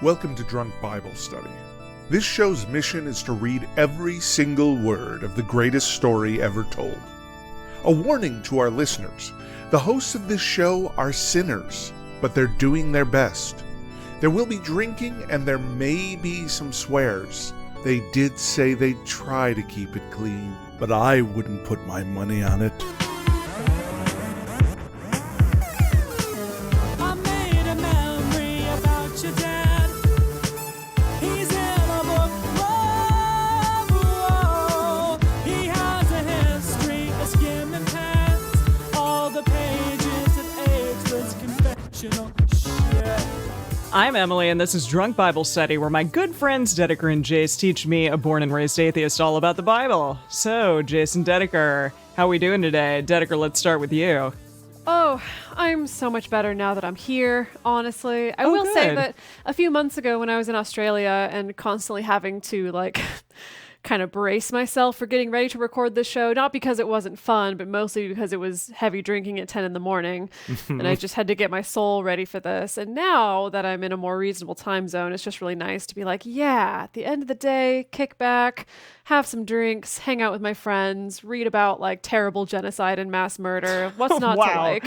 Welcome to Drunk Bible Study. This show's mission is to read every single word of the greatest story ever told. A warning to our listeners, the hosts of this show are sinners, but they're doing their best. There will be drinking and there may be some swears. They did say they'd try to keep it clean, but I wouldn't put my money on it. I'm Emily, and this is Drunk Bible Study, where my good friends Dedeker and Jace teach me, a born and raised atheist, all about the Bible. So, Jace and Dedeker, how are we doing today? Dedeker, let's start with you. Oh, I'm so much better now that I'm here, honestly. I will say that a few months ago when I was in Australia and constantly having to, kind of brace myself for getting ready to record this show, not because it wasn't fun, but mostly because it was heavy drinking at 10 in the morning. And I just had to get my soul ready for this. And now that I'm in a more reasonable time zone, it's just really nice to be like, yeah, at the end of the day, kick back, have some drinks, hang out with my friends, read about terrible genocide and mass murder. What's not to like?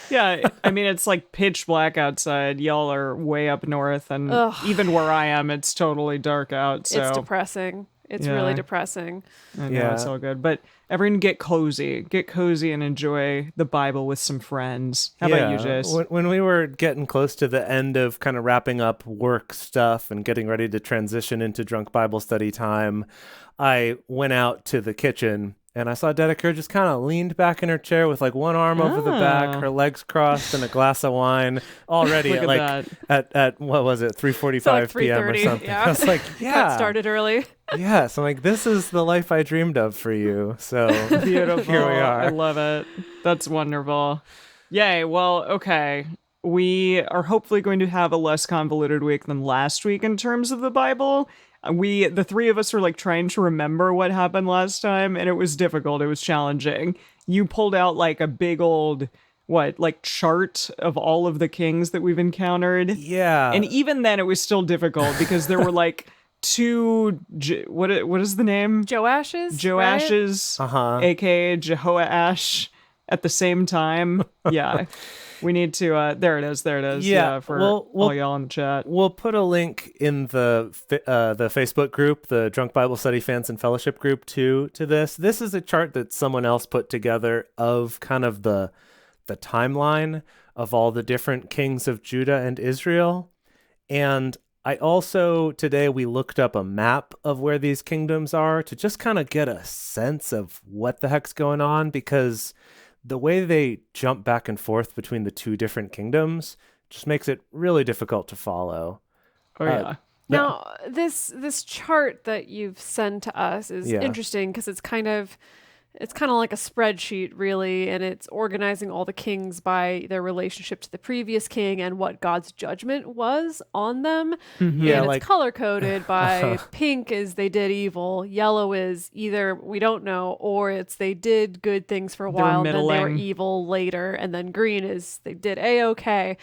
Yeah, I mean, it's like pitch black outside. Y'all are way up north, and even where I am, it's totally dark out. So it's depressing. It's really depressing. I know, it's all good. But everyone get cozy and enjoy the Bible with some friends. How about you, Jace? When we were getting close to the end of kind of wrapping up work stuff and getting ready to transition into drunk Bible study time, I went out to the kitchen and I saw Dedeker just kind of leaned back in her chair with one arm over the back, her legs crossed, and a glass of wine already at what was it, 3:45 p.m. or something. Yeah. I was like, Got started early. Yes, I'm like, this is the life I dreamed of for you. So beautiful. Here we are. I love it. That's wonderful. Yay. Well, okay. We are hopefully going to have a less convoluted week than last week in terms of the Bible. The three of us are trying to remember what happened last time, and it was difficult. It was challenging. You pulled out a big old, chart of all of the kings that we've encountered. Yeah. And even then it was still difficult because there were two, what is the name? Joash's, right? aka Jehoash at the same time. Yeah. We need to, there it is. Yeah, for all y'all in the chat. We'll put a link in the Facebook group, the Drunk Bible Study Fans and Fellowship group to this. This is a chart that someone else put together of kind of the timeline of all the different kings of Judah and Israel. And I also, today we looked up a map of where these kingdoms are to just kind of get a sense of what the heck's going on, because the way they jump back and forth between the two different kingdoms just makes it really difficult to follow. Oh, yeah. Now, this chart that you've sent to us is interesting because it's kind of like a spreadsheet, really, and it's organizing all the kings by their relationship to the previous king and what God's judgment was on them. Mm-hmm. Yeah, and it's color-coded by pink is they did evil, yellow is either we don't know, or it's they did good things for a while, and then they were evil later, and then green is they did A-okay.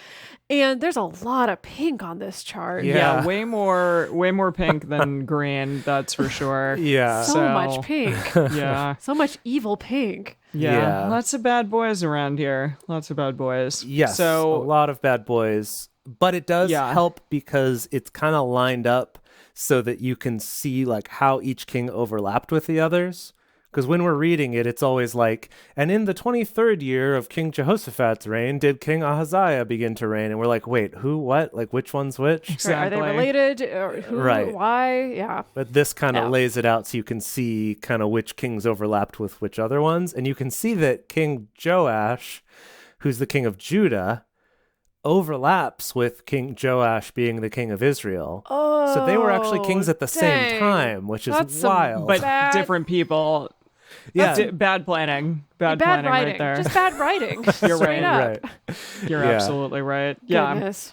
And there's a lot of pink on this chart. Yeah, way more pink than green, that's for sure. Yeah. So much pink. Yeah. So much evil pink. Yeah. Lots of bad boys around here. Lots of bad boys. Yes, so a lot of bad boys. But it does help because it's kind of lined up so that you can see how each king overlapped with the others. Because when we're reading it, it's always and in the 23rd year of King Jehoshaphat's reign, did King Ahaziah begin to reign? And we're like, wait, who, what? Which one's which? Exactly. Are they related? Or who, right. Why? Yeah. But this kind of lays it out so you can see kind of which kings overlapped with which other ones. And you can see that King Joash, who's the king of Judah, overlaps with King Joash being the king of Israel. Oh, so they were actually kings at the same time, which is wild. But different people. Yeah. Bad planning. Bad planning writing. Right there. Just bad writing. You're Straight right. up. You're absolutely right. Yeah. Goodness.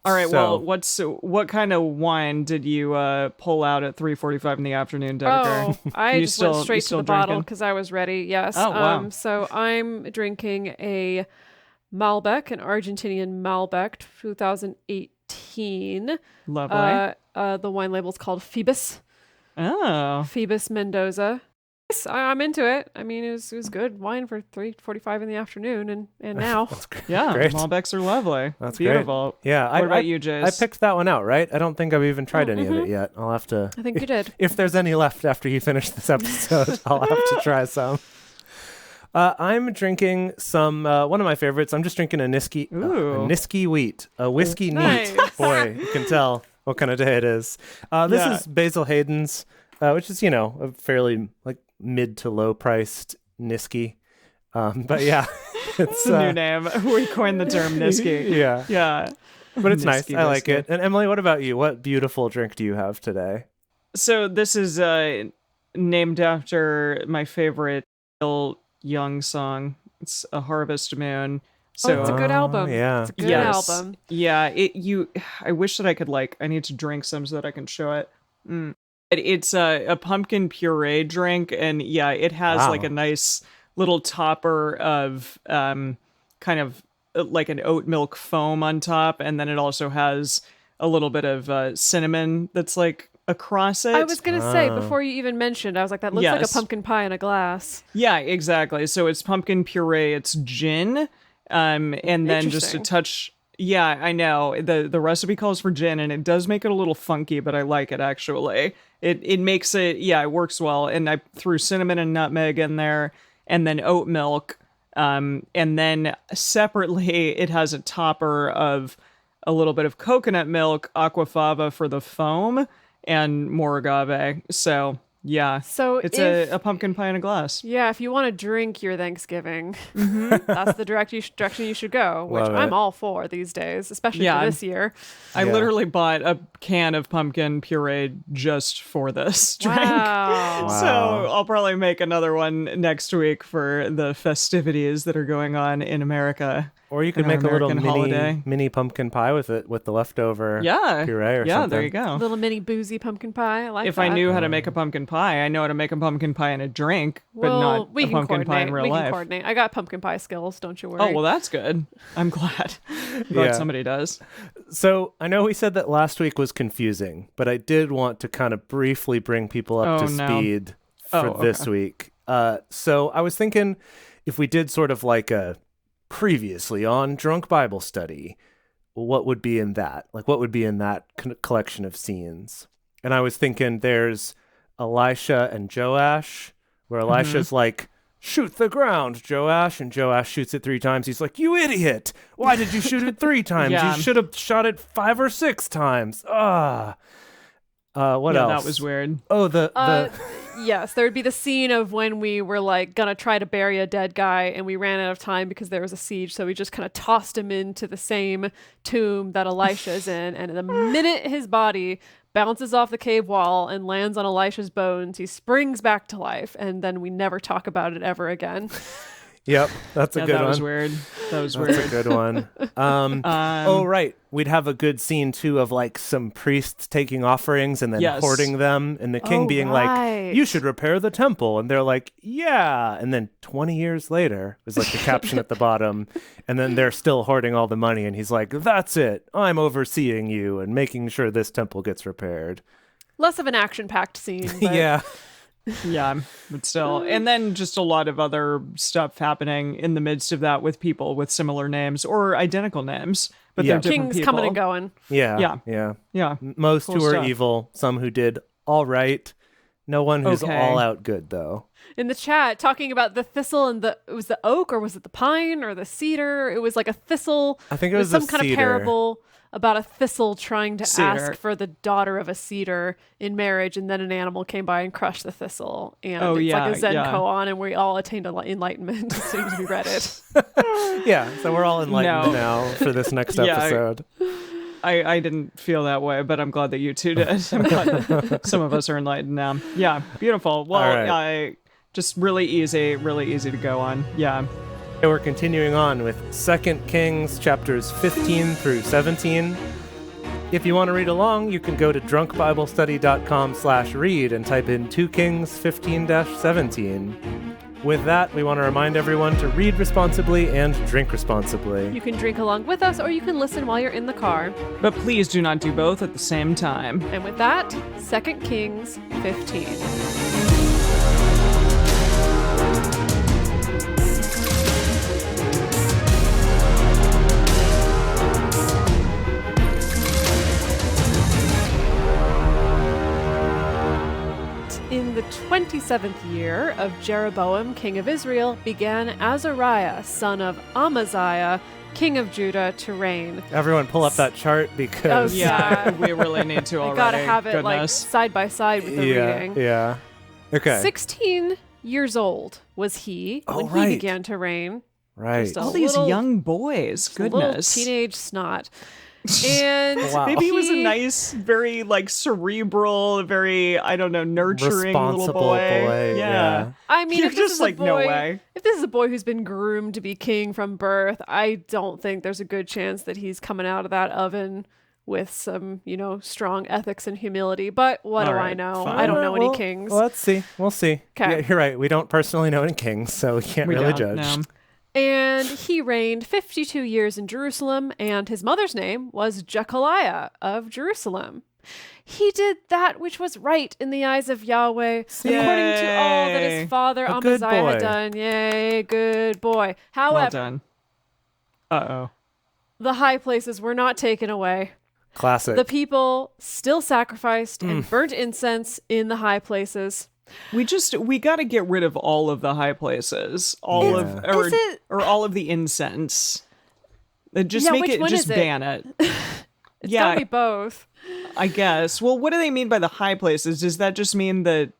All right. Well, what kind of wine did you pull out at 3:45 in the afternoon, Dedeker? Oh, I just went straight to the bottle because I was ready. Yes. Oh, wow. So I'm drinking a Malbec, an Argentinian Malbec, 2018. 2019. Lovely. The wine label's called Phoebus. Oh. Phoebus Mendoza. Yes, I'm into it. I mean, it was good wine for 3:45 in the afternoon, and now. That's great. Yeah, Great. Malbecs are lovely. That's beautiful. Great. Yeah. What about you, Jace? I picked that one out, right? I don't think I've even tried any of it yet. I'll have to. I think you did. If there's any left after you finish this episode, I'll have to try some. I'm drinking some, one of my favorites. I'm just drinking a Niski wheat, a whiskey Nice. neat. Boy, you can tell what kind of day it is. This is Basil Hayden's, which is, a fairly like mid to low priced Niski. But yeah, it's a new name. We coined the term Niski. Yeah. Yeah. But it's nice. Niski, I like Niski. it. And Emily, what about you? What beautiful drink do you have today? So this is named after my favorite Neil Young song. It's A Harvest Moon. So it's a good album. Yeah. It's a good album. Yeah. I wish that I could I need to drink some so that I can show it. It's a pumpkin puree drink, and it has like a nice little topper of kind of like an oat milk foam on top, and then it also has a little bit of cinnamon that's like across it. I was gonna say before you even mentioned, I was like, that looks like a pumpkin pie in a glass. Yeah, exactly. So it's pumpkin puree, it's gin, and then just a touch. Yeah, I know. The recipe calls for gin, and it does make it a little funky, but I like it actually. It makes it, it works well. And I threw cinnamon and nutmeg in there, and then oat milk. And then separately, it has a topper of a little bit of coconut milk, aquafaba for the foam, and more agave. So yeah, so it's a pumpkin pie in a glass. Yeah, if you want to drink your Thanksgiving, that's the direction you should go, which I'm all for these days, especially for this year. I literally bought a can of pumpkin puree just for this drink. Wow. So I'll probably make another one next week for the festivities that are going on in America. Or you could make a little mini pumpkin pie with it, with the leftover puree or something. Yeah, there you go. A little mini boozy pumpkin pie. I like if that. I knew how to make a pumpkin pie, I know how to make a pumpkin pie in a drink, but not a pumpkin pie in real life. We can coordinate. I got pumpkin pie skills, don't you worry. Oh, well, that's good. I'm glad. Glad somebody does. So I know we said that last week was confusing, but I did want to kind of briefly bring people up to speed for this week. So I was thinking if we did sort of like a previously on Drunk Bible Study, what would be in that? Like, what would be in that collection of scenes? And I was thinking there's Elisha and Joash, where Elisha's like, shoot the ground, Joash, and Joash shoots it 3 times. He's like, you idiot! Why did you shoot it 3 times? You should have shot it 5 or 6 times. What else? That was weird. Oh, the yes, there would be the scene of when we were like gonna try to bury a dead guy, and we ran out of time because there was a siege, so we just kind of tossed him into the same tomb that Elisha's in, and the minute his body bounces off the cave wall and lands on Elisha's bones, he springs back to life, and then we never talk about it ever again. Yep, that's a good one. That was weird. That's a good one. Oh, right. We'd have a good scene, too, of like some priests taking offerings and then hoarding them, and the king being like, you should repair the temple. And they're like, yeah. And then 20 years later is like the caption at the bottom. And then they're still hoarding all the money. And he's like, that's it. I'm overseeing you and making sure this temple gets repaired. Less of an action-packed scene. But... Yeah. Yeah, but still. And then just a lot of other stuff happening in the midst of that with people with similar names or identical names, but they're different Kings people. coming and going. Yeah. Most cool who stuff. are evil, some who did all right. No one who's all out good, though. In the chat, talking about the thistle and it was the oak, or was it the pine or the cedar? It was like a thistle. I think it was some the kind cedar. of parable about a thistle trying to Cedar. ask for the daughter of a cedar in marriage, and then an animal came by and crushed the thistle. And it's like a Zen koan, and we all attained enlightenment as soon as we read it. Yeah, so we're all enlightened now for this next episode. I didn't feel that way, but I'm glad that you two did. I'm glad that some of us are enlightened now. Yeah, beautiful. Well, just really easy to go on. Yeah. And we're continuing on with 2 Kings chapters 15 through 17. If you want to read along, you can go to drunkbiblestudy.com/read and type in 2 Kings 15-17. With that, we want to remind everyone to read responsibly and drink responsibly. You can drink along with us, or you can listen while you're in the car. But please do not do both at the same time. And with that, 2 Kings 15. In the 27th year of Jeroboam, king of Israel, began Azariah, son of Amaziah, king of Judah, to reign. Everyone pull up that chart because... Oh, Yeah, we really need to already. I gotta have it like Goodness. side by side with the reading. Yeah. Okay. 16 years old was he when right. he began to reign. Right. Just a All these little- young boys. A little Goodness. teenage snot. And Wow. Maybe he was a nice, very like cerebral, very, I don't know, nurturing little Responsible boy. yeah. I mean, You're if this just is like, a boy, no way. If this is a boy who's been groomed to be king from birth, I don't think there's a good chance that he's coming out of that oven with some, strong ethics and humility. But what All do I right, know? fine. I don't know any Well, kings. Let's see. We'll see. 'Kay. Yeah, you're right. We don't personally know any kings, so we can't We really don't, judge. no. And he reigned 52 years in Jerusalem, and his mother's name was Jechaliah of Jerusalem. He did that which was right in the eyes of Yahweh, according to all that Yay. his father A good Amaziah boy. had done. Yay, good boy. Well However, done. Uh-oh. the high places were not taken away. Classic. The people still sacrificed and burnt incense in the high places. We got to get rid of all of the high places. All of, Is it- or all of the incense. Just Yeah, make which it, one just is it? ban it. It's Yeah. gotta be both. I guess. Well, what do they mean by the high places? Does that just mean that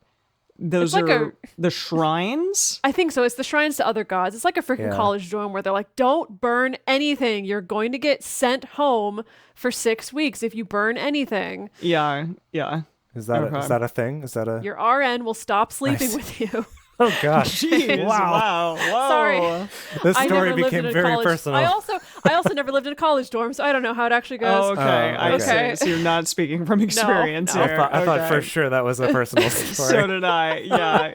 those It's like are the shrines? I think so. It's the shrines to other gods. It's like a freaking Yeah. college dorm where they're like, don't burn anything. You're going to get sent home for 6 weeks if you burn anything. Yeah, yeah. Is that Okay. is that a thing? Is that a... Your RN will stop sleeping with you. Oh, gosh. Jeez, Wow. Whoa. Sorry. This I story never lived became in a very college. personal. I also never lived in a college dorm, so I don't know how it actually goes. Oh, okay. Oh, I okay. see. So you're not speaking from experience no. I here. thought Okay. for sure that was a personal story. So did I. Yeah.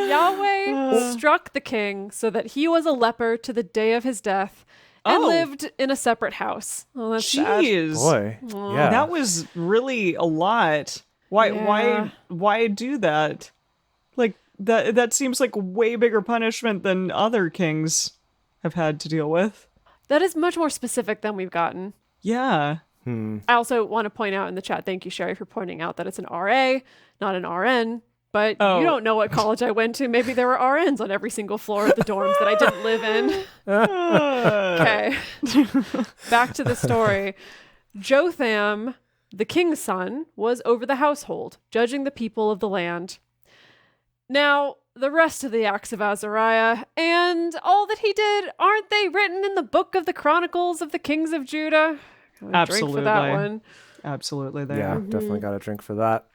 Yahweh struck the king so that he was a leper to the day of his death and Oh. lived in a separate house. Oh, that's sad. Jeez. Boy. Yeah. That was really a lot. Why Yeah. why do that? Like that seems like a way bigger punishment than other kings have had to deal with. That is much more specific than we've gotten. Yeah. I also want to point out in the chat, thank you, Sherry, for pointing out that it's an RA, not an RN. But Oh. you don't know what college I went to. Maybe there were RNs on every single floor of the dorms that I didn't live in. Okay. Back to the story. Jotham, the king's son, was over the household, judging the people of the land. Now, the rest of the acts of Azariah and all that he did, aren't they written in the book of the Chronicles of the Kings of Judah? Drink for that Absolutely. one. Absolutely there. Yeah, definitely got a drink for that.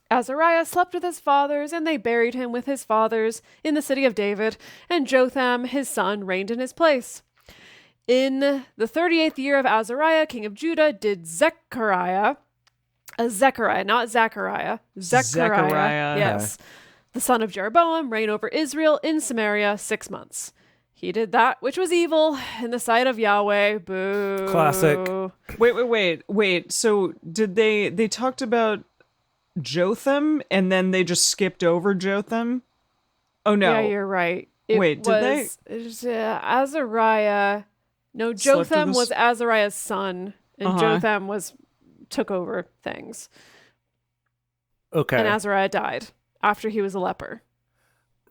Azariah slept with his fathers, and they buried him with his fathers in the city of David, and Jotham, his son, reigned in his place. In the 38th year of Azariah, king of Judah, did Zechariah, not Zechariah, Zechariah. yes, the son of Jeroboam, reign over Israel in Samaria 6 months. He did that which was evil in the sight of Yahweh. Boo. Classic. Wait. So did they talked about Jotham and then they just skipped over Jotham? Oh no. Yeah, you're right. Wait, did they? It was, Azariah. No, Slept with Jotham his- was Azariah's son, and Uh-huh. Jotham took over things. Okay. And Azariah died after he was a leper.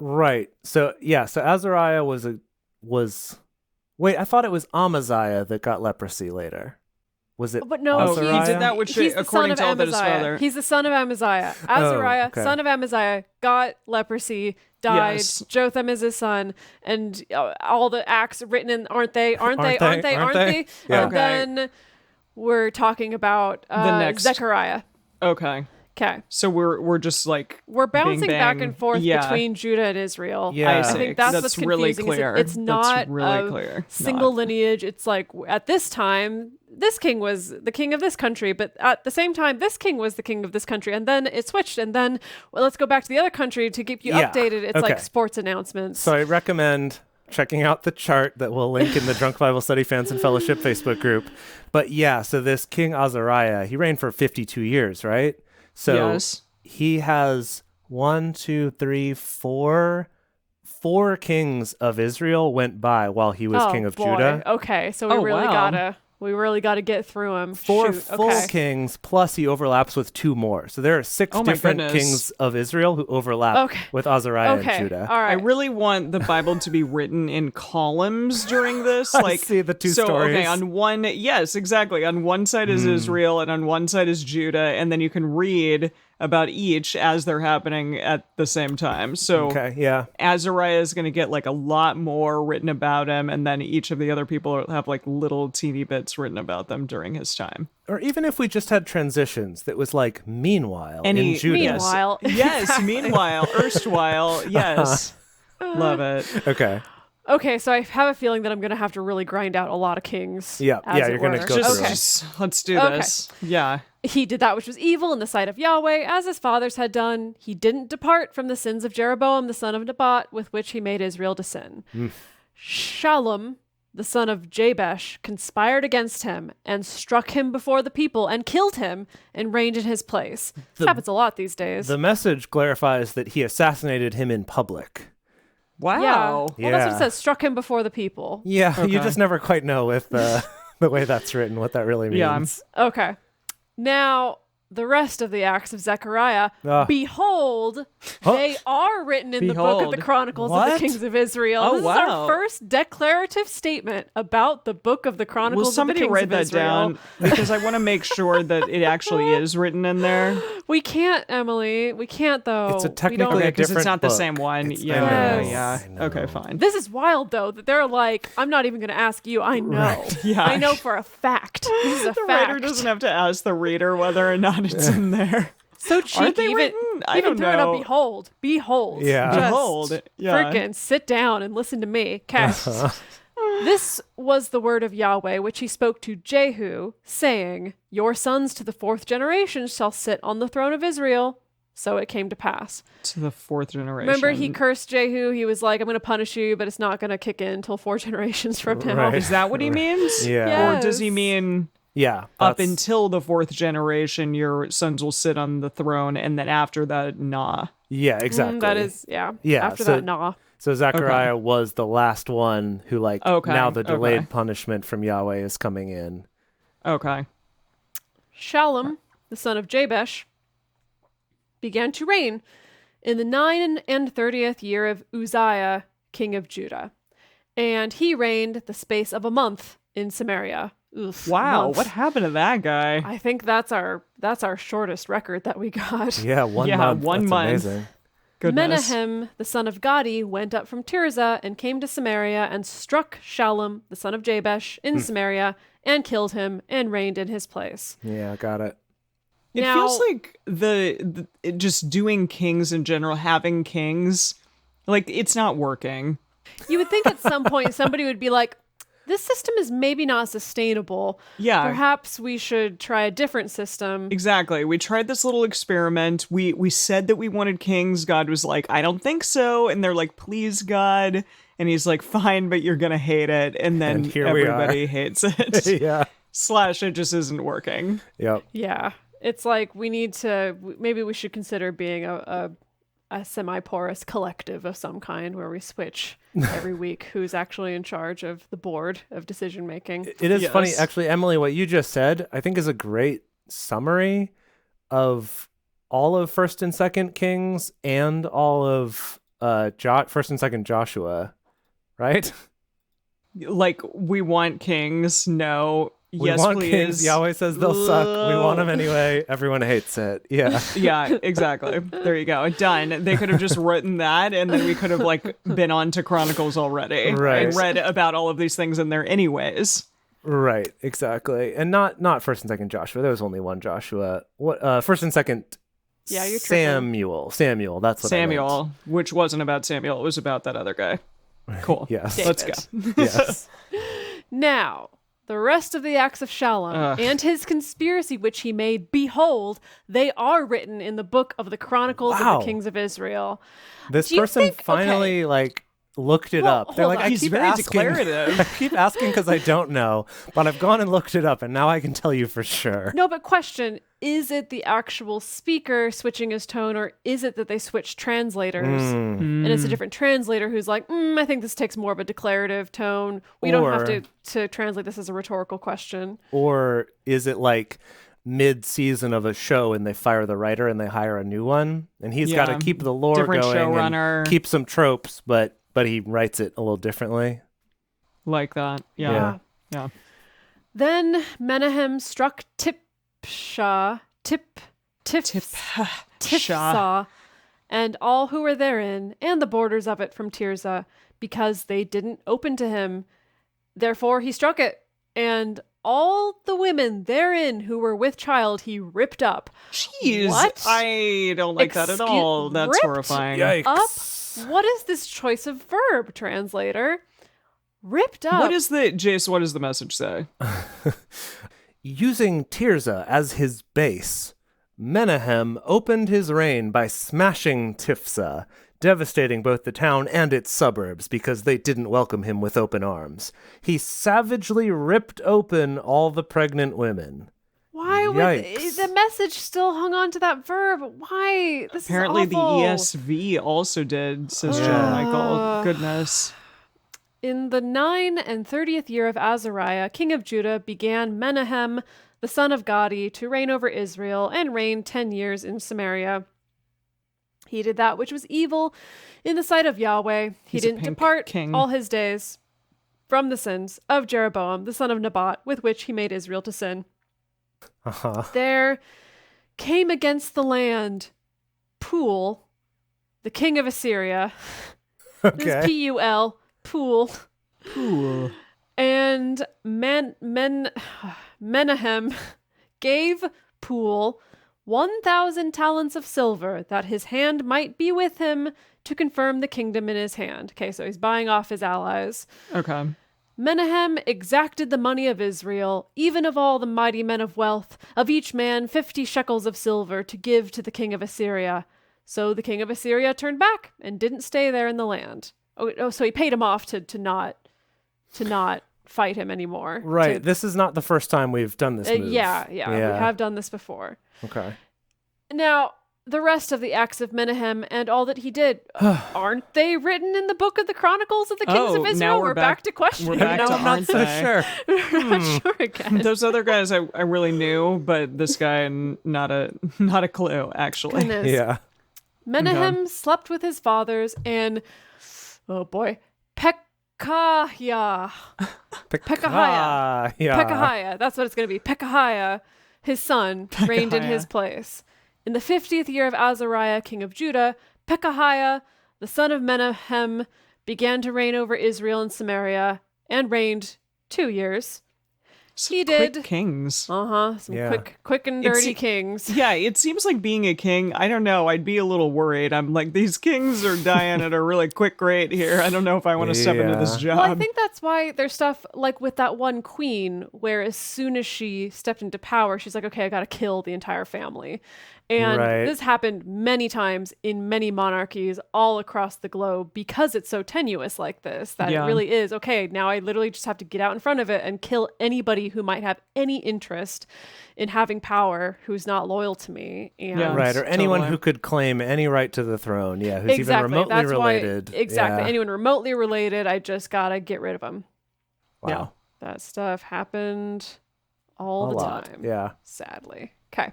Right. So Azariah was wait, I thought it was Amaziah that got leprosy later. Was it? But no, Azariah? he did that which he's the according son to all of that his Amaziah. father. He's the son of Amaziah. Azariah, okay. son of Amaziah, got leprosy, died. Yes. Jotham is his son, and all the acts written in aren't they? Yeah. And Okay. then we're talking about The next- Zechariah. Okay. Okay. So we're just like We're bouncing bing, back bang. and forth Yeah. between Judah and Israel. Yeah. I see. I think that's what's really confusing. clear. It's not That's really a clear. single lineage. It's like at this time, this king was the king of this country, but at the same time, this king was the king of this country, and then it switched, and then let's go back to the other country to keep you updated. It's like sports announcements. So I recommend checking out the chart that we'll link in the Drunk Bible Study Fans and Fellowship Facebook group. But yeah, so this King Azariah, he reigned for 52 years, right? So yes. He has 4 kings of Israel went by while he was king of Judah. Okay, so we really gotta get through him. 4 full kings, plus he overlaps with 2 more. So there are 6 different kings of Israel who overlap with Azariah and Judah. All right. I really want the Bible to be written in columns during this. Like, I see the 2 stories. Okay, on one, yes, exactly. On one side is Israel, and on one side is Judah, and then you can read about each as they're happening at the same time. So Azariah is going to get like a lot more written about him, and then each of the other people have like little teeny bits written about them during his time. Or even if we just had transitions that was like meanwhile in Judah. Meanwhile. Yes, meanwhile, erstwhile, yes. Love it. Okay, so I have a feeling that I'm going to have to really grind out a lot of kings. Yeah, you're going to go through them. Let's do this. Yeah. He did that which was evil in the sight of Yahweh, as his fathers had done. He didn't depart from the sins of Jeroboam, the son of Nebat, with which he made Israel to sin. Shallum, the son of Jabesh, conspired against him and struck him before the people and killed him and reigned in his place. This happens a lot these days. The message clarifies that he assassinated him in public. Wow. Yeah. Well, that's what it says. Struck him before the people. Yeah, you just never quite know with the way that's written what that really means. Yeah. Okay. Now, the rest of the acts of Zechariah, behold, they are written in the book of the Chronicles of the Kings of Israel. This is our first declarative statement about the book of the Chronicles of the Kings of Israel. Will somebody write that down? Because I want to make sure that it actually is written in there. We can't, Emily. We can't, though. It's a technically a different because it's not the book. same one. Yeah. Okay, fine. This is wild, though, that they're like, I'm not even going to ask you. I know. Right. Yeah. I know for a fact. This is a the fact. writer doesn't have to ask the reader whether or not it's in there. So cheeky. Even threw it up. Behold. Yeah. Just behold. Yeah. Freaking sit down and listen to me. Okay. This was the word of Yahweh, which he spoke to Jehu, saying, your sons to the 4th generation shall sit on the throne of Israel. So it came to pass. To the 4th generation. Remember, he cursed Jehu. He was like, I'm going to punish you, but it's not going to kick in until 4 generations from now. Right. Is that what he means? Yeah. Yes. Or does he mean... Yeah. Up until the 4th generation, your sons will sit on the throne, and then after that, nah. Yeah, exactly. That is, yeah. After so, that, nah. So Zechariah was the last one who, now the delayed punishment from Yahweh is coming in. Okay. Shallum, the son of Jabesh, began to reign in the 39th year of Uzziah, king of Judah. And he reigned the space of a month in Samaria. Oof, wow, what happened to that guy? I think that's our shortest record that we got. Yeah, 1 month. One month. Amazing. Goodness. Menahem, the son of Gadi, went up from Tirzah and came to Samaria and struck Shallum, the son of Jabesh, in Samaria and killed him and reigned in his place. Yeah, got it. It feels like the just doing kings in general, having kings, like it's not working. You would think at some point somebody would be like, this system is maybe not sustainable. Yeah. Perhaps we should try a different system. Exactly. We tried this little experiment. We said that we wanted kings. God was like, I don't think so. And they're like, please, God. And he's like, fine, but you're going to hate it. And then everybody hates it. Yeah. / it just isn't working. Yep. Yeah. It's like maybe we should consider being a semi-porous collective of some kind where we switch every week who's actually in charge of the board of decision making. It is funny, actually, Emily, what you just said, I think is a great summary of all of 1st and 2nd Kings and all of 1st and 2nd Joshua, right? Like, we want kings. No. We yes, want please. kings. Yahweh says they'll suck. We want them anyway. Everyone hates it. Yeah. Yeah, exactly. There you go. Done. They could have just written that, and then we could have been on to Chronicles already. Right. And read about all of these things in there anyways. Right. Exactly. And not 1st and 2nd Joshua. There was only one Joshua. What 1st and 2nd Yeah, you're tripping. Samuel, that's what I meant. Which wasn't about Samuel. It was about that other guy. Cool. Yes. Let's go. Yes. Now, the rest of the acts of Shallum and his conspiracy which he made, behold, they are written in the book of the Chronicles of the Kings of Israel. This person finally looked it up. They're like, He's very declarative. I keep asking because I don't know, but I've gone and looked it up, and now I can tell you for sure. No, but question, is it the actual speaker switching his tone, or is it that they switched translators? And it's a different translator who's like, I think this takes more of a declarative tone. We don't have to translate this as a rhetorical question. Or is it like mid-season of a show and they fire the writer and they hire a new one? And he's got to keep the lore different going showrunner. And keep some tropes, but he writes it a little differently. Like that. Yeah. Then Menahem struck Tifsah, and all who were therein, and the borders of it from Tirzah, because they didn't open to him. Therefore he struck it, and all the women therein who were with child he ripped up. Jeez. What? I don't like that at all. That's ripped horrifying. Yikes. Up? What is this choice of verb, translator? Ripped up. What does the message say? Using Tirzah as his base, Menahem opened his reign by smashing Tifsah, devastating both the town and its suburbs because they didn't welcome him with open arms. He savagely ripped open all the pregnant women. Why would the message still hung on to that verb? Why? This Apparently is the awful. ESV also did, says John Michael. Goodness. In the 9 and 30th year of Azariah, king of Judah, began Menahem, the son of Gadi, to reign over Israel, and reigned 10 years in Samaria. He did that which was evil in the sight of Yahweh. He didn't depart all his days from the sins of Jeroboam, the son of Nebat, with which he made Israel to sin. There came against the land Pul, the king of Assyria. This is P-U-L, Pul. And Menahem gave Pul 1,000 talents of silver, that his hand might be with him to confirm the kingdom in his hand. Okay, so he's buying off his allies. Okay. Menahem exacted the money of Israel, even of all the mighty men of wealth, of each man 50 shekels of silver, to give to the king of Assyria. So the king of Assyria turned back and didn't stay there in the land. Oh, so he paid him off to not fight him anymore. Right. This is not the first time we've done this move. Yeah. We have done this before. Okay. Now, the rest of the acts of Menahem and all that he did, aren't they written in the book of the Chronicles of the Kings of Israel? Now we're back to questioning. We're back to I'm not so sure. We're not sure again. Those other guys I really knew, but this guy not a clue, actually. Goodness. Yeah. Menahem slept with his fathers, and Pekahiah. Pekahiah, that's what it's going to be. Pekahiah, his son, reigned in his place. In the 50th year of Azariah, king of Judah, Pekahiah, the son of Menahem, began to reign over Israel and Samaria, and reigned 2 years. He did. Quick kings. Some quick and dirty kings. Yeah, it seems like being a king, I don't know, I'd be a little worried. I'm like, these kings are dying at a really quick rate here. I don't know if I want to step into this job. Well, I think that's why there's stuff like with that one queen, where as soon as she stepped into power, she's like, okay, I got to kill the entire family. And this happened many times in many monarchies all across the globe because it's so tenuous like this, that it really is, okay, now I literally just have to get out in front of it and kill anybody who might have any interest in having power who's not loyal to me. And or anyone who could claim any right to the throne. Yeah, who's even remotely related. Anyone remotely related, I just got to get rid of them. Wow. Yeah, that stuff happened all the time. Yeah. Sadly. Okay.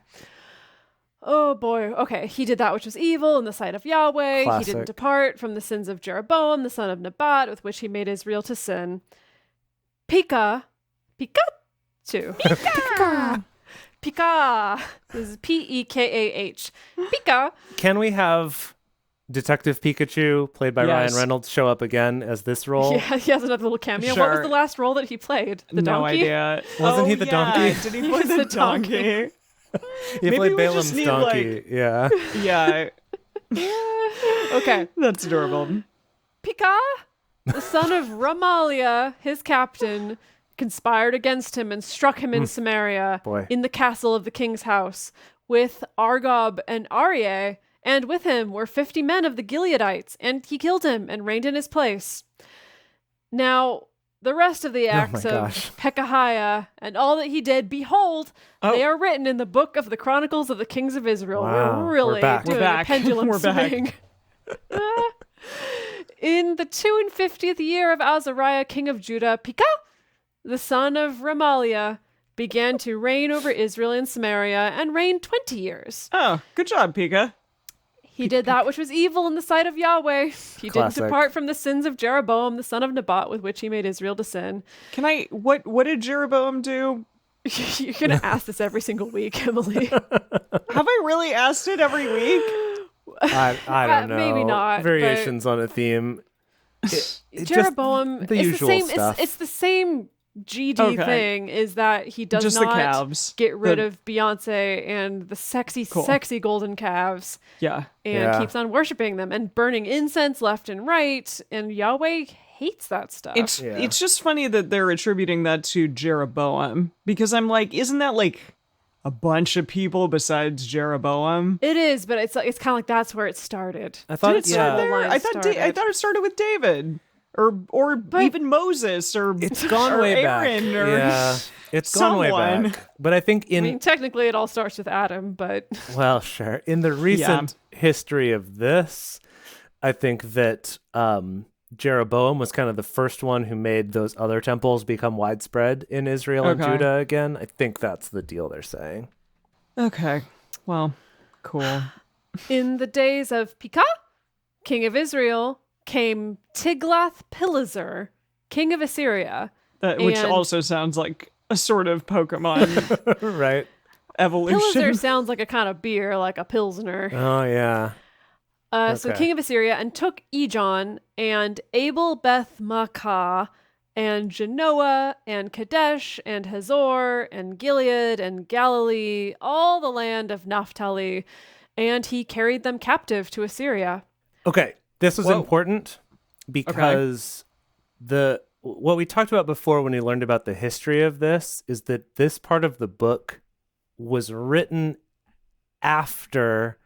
Oh boy. Okay. He did that which was evil in the sight of Yahweh. Classic. He didn't depart from the sins of Jeroboam, the son of Nebat, with which he made Israel to sin. Pekah. This is P-E-K-A-H. Pekah. Can we have Detective Pikachu, played by Ryan Reynolds, show up again as this role? Yeah, he has another little cameo. Sure. What was the last role that he played? The donkey? No idea. Wasn't he the donkey? Did he play the donkey? You Maybe played we Balaam's just need, donkey. Yeah. Yeah, Okay. that's adorable. Pekah, the son of Ramaliah, his captain, conspired against him and struck him in Samaria, Boy. in the castle of the king's house, with Argob and Aryeh, and with him were 50 men of the Gileadites, and he killed him and reigned in his place. Now, the rest of the acts gosh. of Pekahiah and all that he did, behold, they are written in the book of the Chronicles of the Kings of Israel. Wow. We're really We're back. doing We're back. a pendulum We're back. swing. In the 52nd year of Azariah, king of Judah, Pekah, the son of Ramaliah, began to reign over Israel in Samaria and reigned 20 years. Oh, good job, Pika. He did that which was evil in the sight of Yahweh. He didn't Classic. depart from the sins of Jeroboam, the son of Nebat, with which he made Israel to sin. Can I? What did Jeroboam do? You're going to ask this every single week, Emily. Have I really asked it every week? I don't know. Maybe not, Variations on a theme. It just- Jeroboam, the it's usual the same. stuff. It's the same GD Okay. thing. Is that he does Just the not calves. get rid The- of Beyonce and the sexy, Cool. sexy golden calves, Yeah. and Yeah. keeps on worshiping them and burning incense left and right. And Yahweh hates that stuff. It's just funny that they're attributing that to Jeroboam because I'm like, isn't that like a bunch of people besides Jeroboam? It is, but it's kind of like that's where it started. I thought Did it start yeah. there? line I thought started. it started with David, or even Moses, or It's gone or way Aaron, back. or Yeah. It's gone way someone. back. But I think I mean, technically, it all starts with Adam, but well, sure. In the recent history of this, I think that Jeroboam was kind of the first one who made those other temples become widespread in Israel and Okay. Judah again. I think that's the deal they're saying. Okay, well, cool. in the days of Pekah, king of Israel, came Tiglath-Pileser, king of Assyria. Which And- also sounds like a sort of Pokemon Right. evolution. Pileser sounds like a kind of beer, like a Pilsner. Oh, yeah. So Okay. king of Assyria, and took Ijon and Abel Beth Maacah and Genoa and Kadesh and Hazor and Gilead and Galilee, all the land of Naphtali, and he carried them captive to Assyria. Okay, this was Whoa. important because what we talked about before when we learned about the history of this is that this part of the book was written after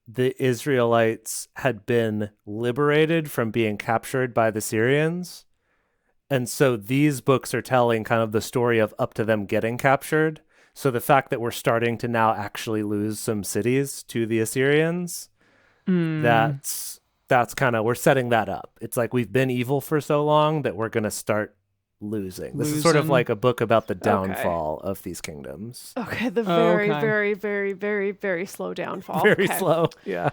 the Israelites had been liberated from being captured by the Syrians. And so these books are telling kind of the story of up to them getting captured. So the fact that we're starting to now actually lose some cities to the Assyrians, that's kind of, we're setting that up. It's like we've been evil for so long that we're going to start losing. This is sort of Losing. like a book about the downfall of these kingdoms. Okay, the very, okay. very, very, very, very slow downfall. Very Okay. slow. Yeah.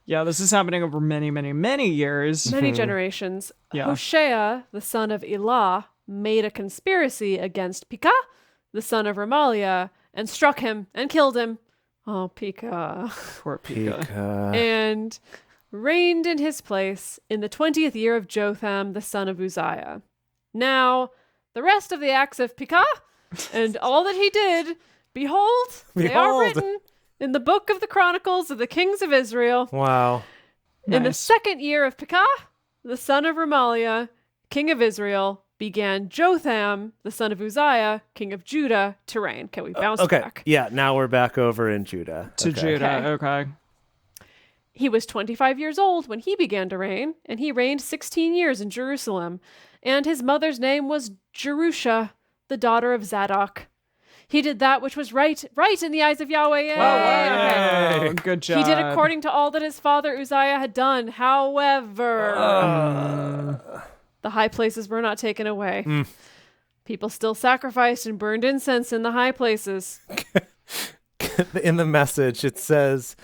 Yeah, this is happening over many, many, many years. Many generations. Yeah. Hoshea, the son of Elah, made a conspiracy against Pekah, the son of Ramaliah, and struck him and killed him. Oh, Pekah. Poor Pika. And reigned in his place in the 20th year of Jotham, the son of Uzziah. Now, the rest of the acts of Pekah and all that he did, behold, they are Behold. written in the book of the Chronicles of the Kings of Israel. Wow. In the Nice. second year of Pekah, the son of Ramaliah, king of Israel, began Jotham, the son of Uzziah, king of Judah, to reign. Can we bounce Okay. back? Yeah. Now we're back over in Judah. To Okay. Judah, okay. He was 25 years old when he began to reign, and he reigned 16 years in Jerusalem. And his mother's name was Jerusha, the daughter of Zadok. He did that which was right in the eyes of Yahweh. Yay! Wow, Okay. good job. He did according to all that his father Uzziah had done. However, the high places were not taken away. People still sacrificed and burned incense in the high places. In the message, it says,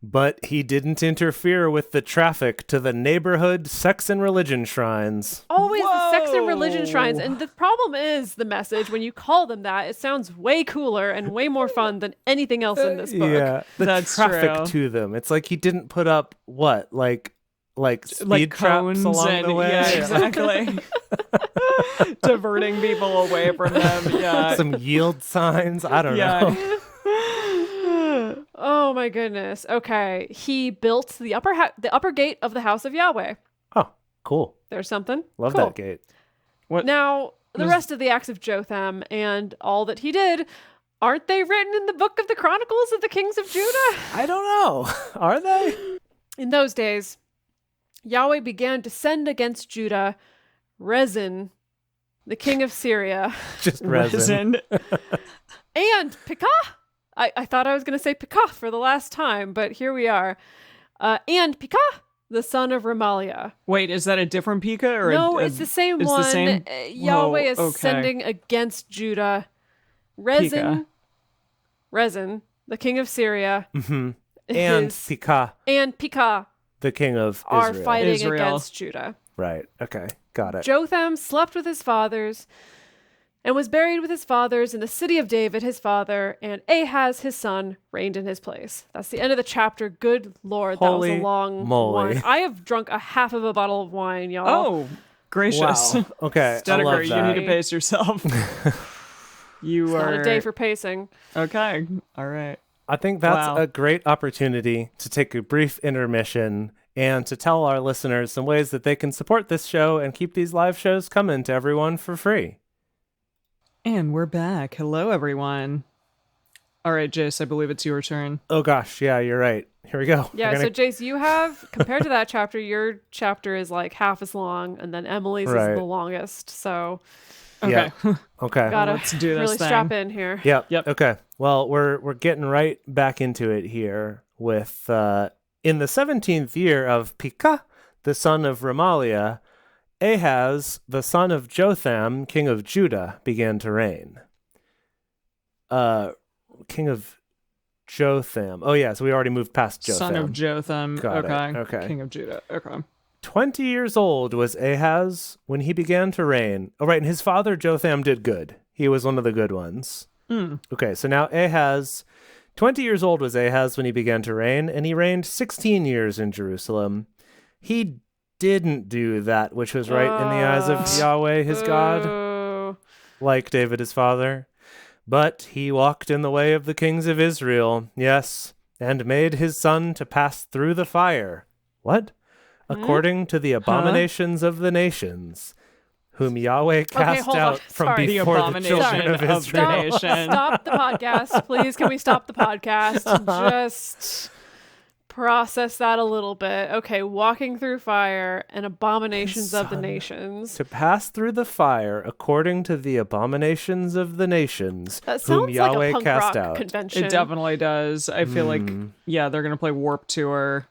but he didn't interfere with the traffic to the neighborhood sex and religion shrines. Always the sex and religion Whoa. shrines. And the problem is the message, when you call them that, it sounds way cooler and way more fun than anything else in this book. Yeah, the That's traffic true. to them. It's like he didn't put up what, like speed like traps cones along and, the way. Yeah, exactly. Diverting people away from them. Yeah. Some yield signs. I don't know. yeah. Oh my goodness. Okay. He built the upper gate of the house of Yahweh. Oh, cool. There's something. Love Cool. that gate. What? Now, the rest of the acts of Jotham and all that he did, aren't they written in the book of the Chronicles of the Kings of Judah? I don't know. Are they? In those days, Yahweh began to send against Judah Rezin, the king of Syria, Just resin. and Pekah. I thought I was going to say Pekah for the last time, but here we are. And Pekah, the son of Remaliah. Wait, is that a different Pika? Or No, it's the same it's one. the same? Yahweh is okay. sending against Judah Rezin, the king of Syria, Mm-hmm. And is- Pekah, and Pekah the king of are Israel. fighting Israel. against Judah. Right. Okay. Got it. Jotham slept with his fathers and was buried with his fathers in the city of David, his father, and Ahaz, his son, reigned in his place. That's the end of the chapter. Good Lord, Holy that was a long moly. one. I have drunk a half of a bottle of wine, y'all. Oh, gracious. Wow. Okay. I love Stedeker, you that. need to pace yourself. You It's are not a day for pacing. Okay. All right. I think that's Wow. a great opportunity to take a brief intermission and to tell our listeners some ways that they can support this show and keep these live shows coming to everyone for free. And we're back. Hello, everyone. All right, Jace, I believe it's your turn. Oh gosh, yeah, you're right. Here we go. Yeah, We're so gonna- Jace, you have, compared to that chapter, your chapter is like half as long, and then Emily's Right. is the longest. So Okay. Okay. gotta Let's do this really thing. strap in here. Yep. Okay. Well, we're getting right back into it here with in the 17th year of Pekah, the son of Remaliah, Ahaz, the son of Jotham, king of Judah, began to reign. King of Jotham. Oh yeah, so we already moved past Jotham. Son of Jotham. Got it. Okay. Okay. King of Judah. Okay. 20 years old was Ahaz when he began to reign. Oh, right, and his father Jotham did good. He was one of the good ones. Okay, so now Ahaz, 20 years old was Ahaz when he began to reign, and he reigned 16 years in Jerusalem. He didn't do that which was right in the eyes of Yahweh his God, Oh. like David his father. But he walked in the way of the kings of Israel, yes, and made his son to pass through the fire. What? According to the abominations of the nations, whom Yahweh cast hold on. out from Sorry. The before the abomination children of of the Israel. nation. Stop the podcast, please. Can we stop the podcast? Just process that a little bit. Okay, walking through fire and abominations of the Son. nations. To pass through the fire according to the abominations of the nations, That whom sounds Yahweh like a punk cast rock out. convention. It definitely does. I feel like, yeah, they're going to play Warp Tour.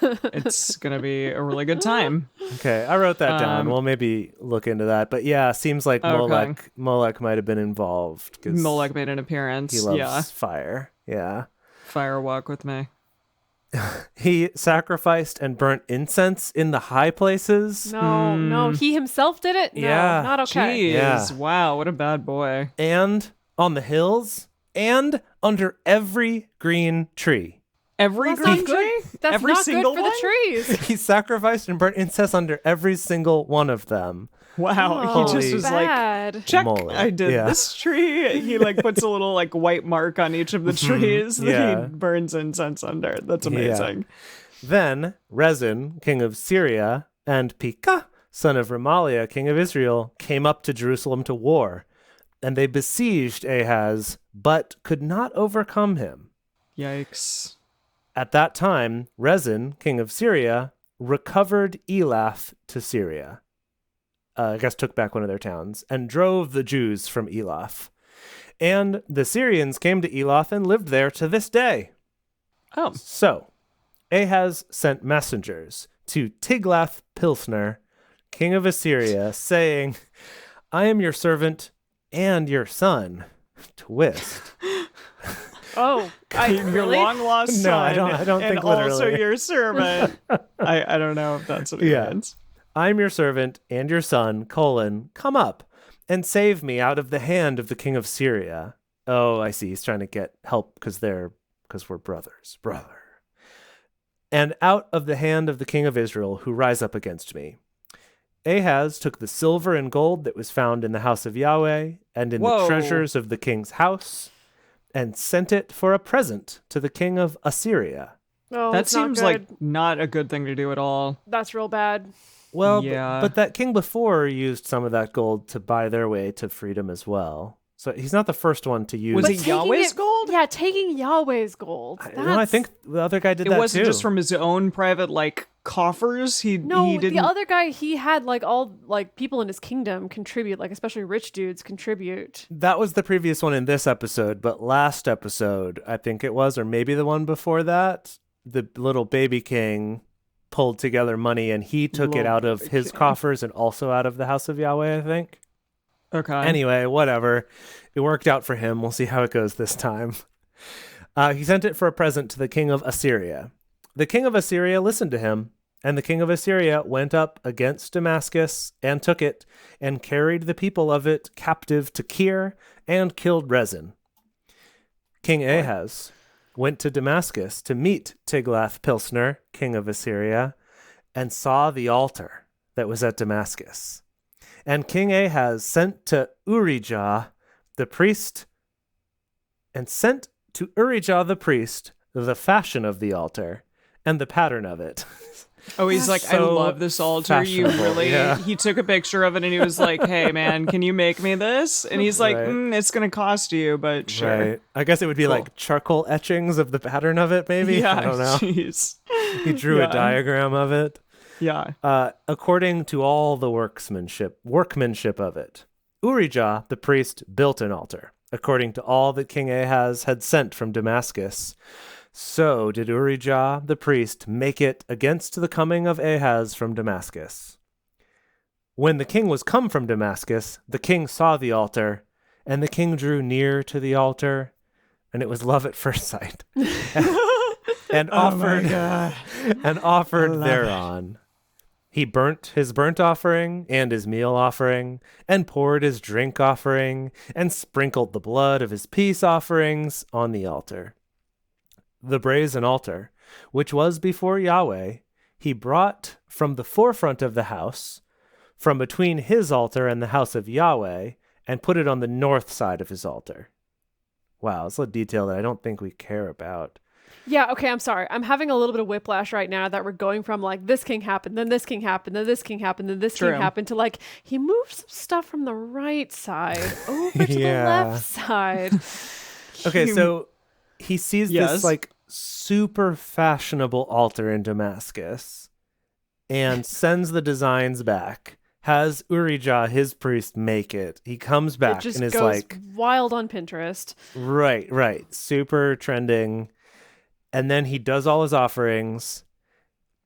It's going to be a really good time. Okay, I wrote that down. We'll maybe look into that. But yeah, seems like Okay. Molech might have been involved. 'Cause Molech made an appearance. he loves Yeah. fire. Yeah. Fire walk with me. He sacrificed and burnt incense in the high places. No, he himself did it? No, Yeah. not okay. Jeez. Yeah. Wow. What a bad boy. And on the hills and under every green tree. Every That's green not tree? good. That's Every not single good for one? the trees. He sacrificed and burnt incense under every single one of them. Wow. Oh, He just was like, bad. check, Moly. I did Yeah. this tree. He like puts a little like white mark on each of the trees that Yeah. he burns incense under. That's amazing. Then Rezin, king of Syria, and Pekah, son of Remaliah, king of Israel, came up to Jerusalem to war. And they besieged Ahaz, but could not overcome him. Yikes. At that time, Rezin, king of Syria, recovered Elath to Syria. I guess took back one of their towns, and drove the Jews from Elath. And the Syrians came to Elath and lived there to this day. Oh. So, Ahaz sent messengers to Tiglath-Pilsner, king of Assyria, saying, I am your servant and your son. Twist. Oh, Your really? long lost son. No, I don't and think also literally. your servant. I don't know if that's what it Yeah. means. I'm your servant and your son, come up and save me out of the hand of the king of Syria. Oh, I see. He's trying to get help because we're brothers. Brother. And out of the hand of the king of Israel who rise up against me. Ahaz took the silver and gold that was found in the house of Yahweh and in Whoa. the treasures of the king's house and sent it for a present to the king of Assyria. Oh, That it's not seems good. like not a good thing to do at all. That's real bad. Well, Yeah. but that king before used some of that gold to buy their way to freedom as well. So he's not the first one to use. Was But it taking Yahweh's gold? Yeah, taking Yahweh's gold. No, I think the other guy did It that wasn't too. just from his own private coffers. He No, didn't. the other guy, he had all people in his kingdom contribute, especially rich dudes contribute. That was the previous one in this episode, but last episode, I think it was, or maybe the one before that, the little baby king pulled together money and he took it out of his coffers and also out of the house of Yahweh, I think. Okay. Anyway, whatever. It worked out for him. We'll see how it goes this time. He sent it for a present to the king of Assyria. The king of Assyria listened to him, and the king of Assyria went up against Damascus and took it and carried the people of it captive to Kir and killed Rezin. King Ahaz went to Damascus to meet Tiglath-Pilsener, king of Assyria, and saw the altar that was at Damascus. And King Ahaz sent to Urijah the priest, the fashion of the altar and the pattern of it. Oh, he's like, I So love this altar. You fashionable, really? yeah. He took a picture of it and he was like, hey, man, can you make me this? And he's like, Right. it's going to cost you, but sure. Right. I guess it would be like charcoal etchings of the pattern of it, maybe? Yeah, I don't know. jeez. He drew Yeah. a diagram of it. Yeah. According to all the workmanship of it, Urijah the priest built an altar, according to all that King Ahaz had sent from Damascus. So did Urijah the priest make it against the coming of Ahaz from Damascus. When the king was come from Damascus, the king saw the altar, and the king drew near to the altar, and it was love at first sight, and offered thereon. He burnt his burnt offering and his meal offering, and poured his drink offering, and sprinkled the blood of his peace offerings on the altar. The brazen altar, which was before Yahweh, he brought from the forefront of the house, from between his altar and the house of Yahweh, and put it on the north side of his altar. Wow, it's a detail that I don't think we care about. Yeah, okay, I'm sorry. I'm having a little bit of whiplash right now that we're going from this king happened, then this king happened, then this king happened, then this king happened to he moved some stuff from the right side over to the left side. Okay, so he sees this super fashionable altar in Damascus and sends the designs back. Has Urijah, his priest, make it. He comes back It just and is goes wild on Pinterest. Right. Super trending. And then he does all his offerings.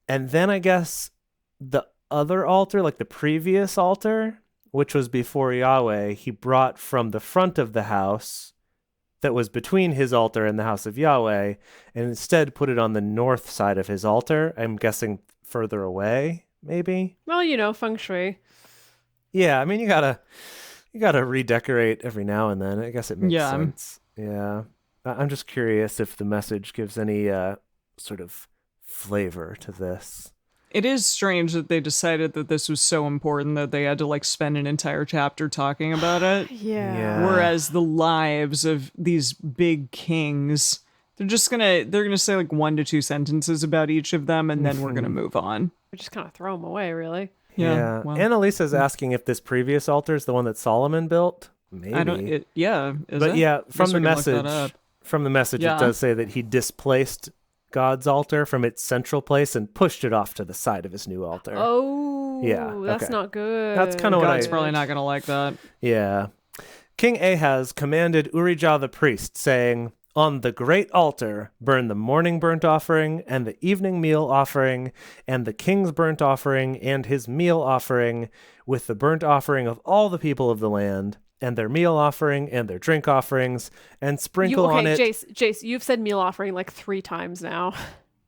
And then I guess the other altar, the previous altar, which was before Yahweh, he brought from the front of the house that was between his altar and the house of Yahweh, and instead put it on the north side of his altar. I'm guessing further away, maybe? Well, feng shui. Yeah, I mean, you gotta redecorate every now and then. I guess it makes sense. Yeah. I'm just curious if the message gives any sort of flavor to this. It is strange that they decided that this was so important that they had to spend an entire chapter talking about it. Yeah. Whereas the lives of these big kings, they're gonna say 1 to 2 sentences about each of them, and then we're gonna move on. We just kind of throw them away, really. Yeah. Well, Annalisa's asking if this previous altar is the one that Solomon built. Maybe. I don't. Is but it? yeah, from Guess the we can look that message, up. it does say that he displaced God's altar from its central place and pushed it off to the side of his new altar. Oh, Yeah, that's okay. not good. That's kind of what God's probably not gonna like that. Yeah. King Ahaz commanded Urijah the priest, saying, "On the great altar burn the morning burnt offering and the evening meal offering and the king's burnt offering and his meal offering with the burnt offering of all the people of the land and their meal offering and their drink offerings and sprinkle on it." Jace, you've said meal offering 3 times now.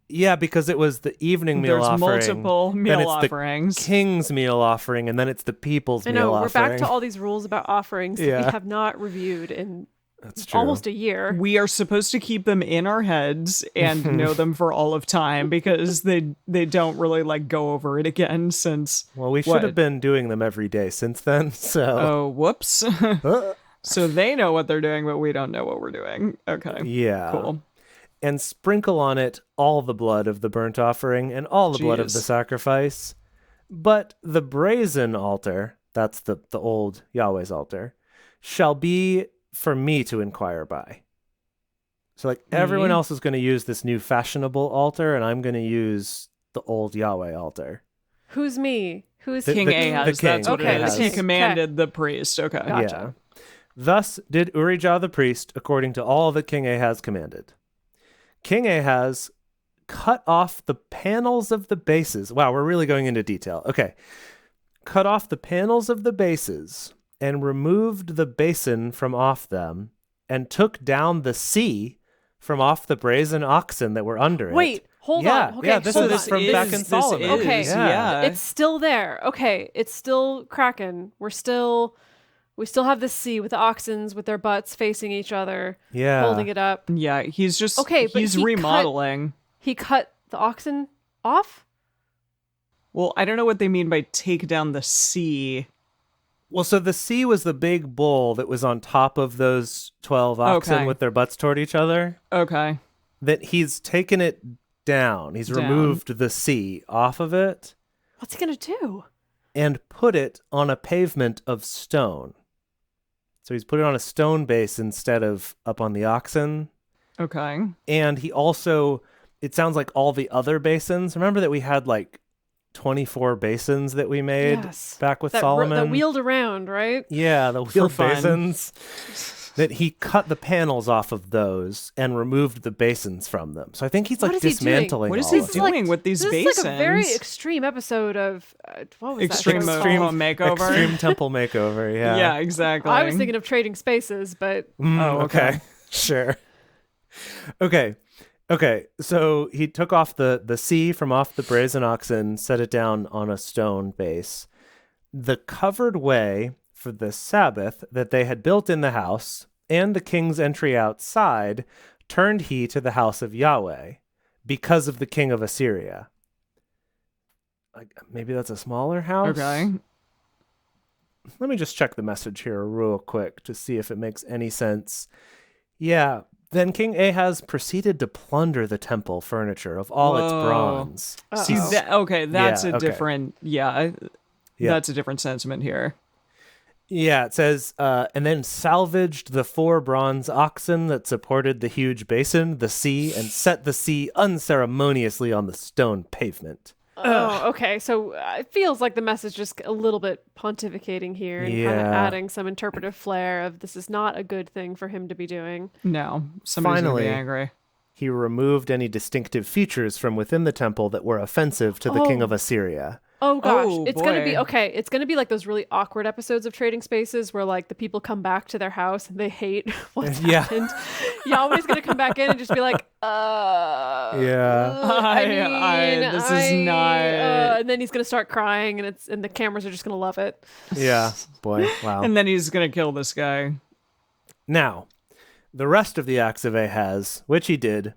Yeah, because it was the evening meal There's offering. multiple then meal it's offerings. the king's meal offering, and then it's the people's I meal know, offering. we're back to all these rules about offerings that Yeah. we have not reviewed in That's true. almost a year. We are supposed to keep them in our heads and know them for all of time because they don't really go over it again since. Well, we should have been doing them every day since then, so. Oh, whoops. So they know what they're doing, but we don't know what we're doing. Okay. Yeah. Cool. And sprinkle on it all the blood of the burnt offering and all the blood of the Jeez. sacrifice. But the brazen altar, that's the old Yahweh's altar, shall be for me to inquire by. So like everyone else is going to use this new fashionable altar, and I'm going to use the old Yahweh altar. Who's me? Who's The- King the Ahaz, king, that's what okay, it is. the He king. commanded the priest. Okay. Gotcha. Yeah. Thus did Urijah the priest according to all that King Ahaz commanded. King Ahaz cut off the panels of the bases. Wow, we're really going into detail. Okay. Cut off the panels of the bases and removed the basin from off them and took down the sea from off the brazen oxen that were under it. Wait, hold on. Okay, yeah, this hold is on. from back in this Solomon. is, Okay. yeah. It's still there. Okay, it's still cracking. We still have this sea with the oxens with their butts facing each other, Yeah. holding it up. Yeah, he's just Okay, but he's he remodeling. He cut the oxen off? Well, I don't know what they mean by take down the sea. Well, so the sea was the big bull that was on top of those 12 oxen Okay. with their butts toward each other. Okay. That he's taken it down. He's Down. removed the sea off of it What's he gonna do? and put it on a pavement of stone. So he's put it on a stone base instead of up on the oxen. Okay. And he also, it sounds like all the other basins. Remember that we had like 24 basins that we made Yes. back with That Solomon? that wheeled around, right? Yeah, the wheeled fun. basins. That he cut the panels off of those and removed the basins from them. So I think he's What like is he doing? dismantling What is all he of it. doing with these This basins? is like a very extreme episode of what was Extreme that show called? Makeover. Extreme Temple Makeover, yeah. Yeah, exactly. I was thinking of Trading Spaces, but Oh, okay. Sure. Okay. So he took off the sea from off the brazen oxen, set it down on a stone base. The covered way for the Sabbath that they had built in the house and the king's entry outside turned he to the house of Yahweh because of the king of Assyria. Like, maybe that's a smaller house? Okay. Let me just check the message here real quick to see if it makes any sense. Yeah. Then King Ahaz proceeded to plunder the temple furniture of all its Whoa. bronze. See, okay, that's Yeah, a okay. different, that's a different sentiment here. Yeah, it says, and then salvaged the 4 bronze oxen that supported the huge basin, the sea, and set the sea unceremoniously on the stone pavement. oh, okay. So it feels like the message just a little bit pontificating here and kind of Yeah. adding some interpretive flair of this is not a good thing for him to be doing. No, somebody's Finally. gonna be angry. He removed any distinctive features from within the temple that were offensive to the king Oh. of Assyria. Oh gosh, Oh, it's gonna be boy. okay. It's gonna be like those really awkward episodes of Trading Spaces where like the people come back to their house and they hate what's Yeah. happened. Yahweh's gonna come back in and just be like, Yeah. I this is not- and then he's gonna start crying and the cameras are just gonna love it. Yeah. Boy, wow. And then he's gonna kill this guy. Now, the rest of the acts of Ahaz, which he did,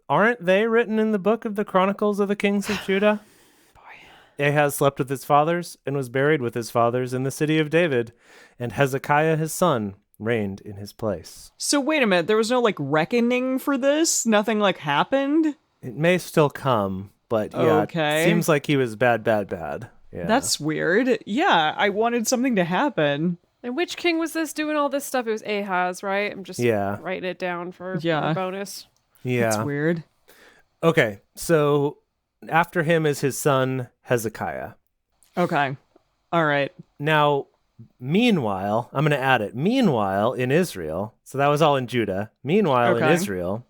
aren't they written in the book of the Chronicles of the Kings of Judah? Ahaz slept with his fathers and was buried with his fathers in the city of David, and Hezekiah his son reigned in his place. So wait a minute, there was no like reckoning for this? Nothing like happened? It may still come, but yeah, Okay. it seems like he was bad. Yeah. That's weird. Yeah, I wanted something to happen. And which king was this doing all this stuff? It was Ahaz, right? I'm just Yeah. writing it down for Yeah. a bonus. That's yeah. weird. Okay, so after him is his son Hezekiah. Okay. All right. Now, meanwhile, I'm going to add it. Meanwhile, in Israel, so that was all in Judah. Meanwhile, in Okay. Israel,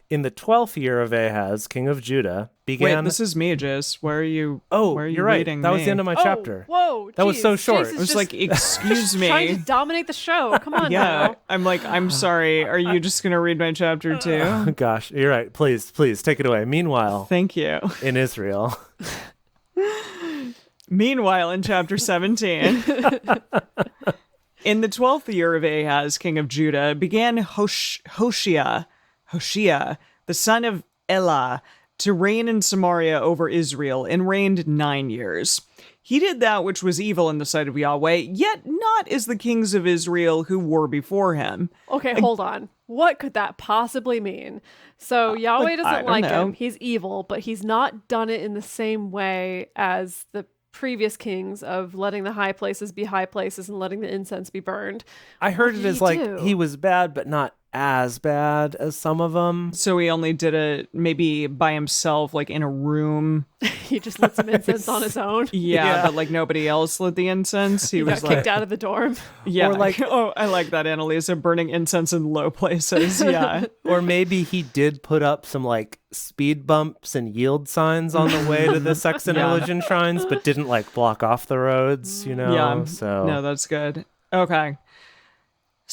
in the 12th year of Ahaz, king of Judah, began. Wait, this is me, Jis. Where are you? Oh, where are you you're right. reading That was me? the end of my chapter. Oh, whoa. That was so geez. short. Jace I is was just like, excuse me. trying to dominate the show. Come on Yeah, now. I'm sorry. Are you just gonna read my chapter too? Oh, gosh, you're right. Please take it away. Meanwhile, Thank you. in Israel. Meanwhile, in chapter 17, in the 12th year of Ahaz, king of Judah, began Hoshea, the son of Elah, to reign in Samaria over Israel, and reigned 9 years. He did that which was evil in the sight of Yahweh, yet not as the kings of Israel who were before him. Okay, hold on. What could that possibly mean? So Yahweh doesn't like him. He's evil, but he's not done it in the same way as the previous kings of letting the high places be high places and letting the incense be burned. I heard it as like he was bad, but not as bad as some of them. So he only did it maybe by himself, like in a room. He just lit some incense on his own. Yeah, but like nobody else lit the incense. He was got kicked out of the dorm. Yeah, or like, oh, I like that, Annalisa, burning incense in low places. Yeah. Or maybe he did put up some like speed bumps and yield signs on the way to the sex and religion shrines, but didn't like block off the roads, you know? Yeah. So no, that's good. Okay.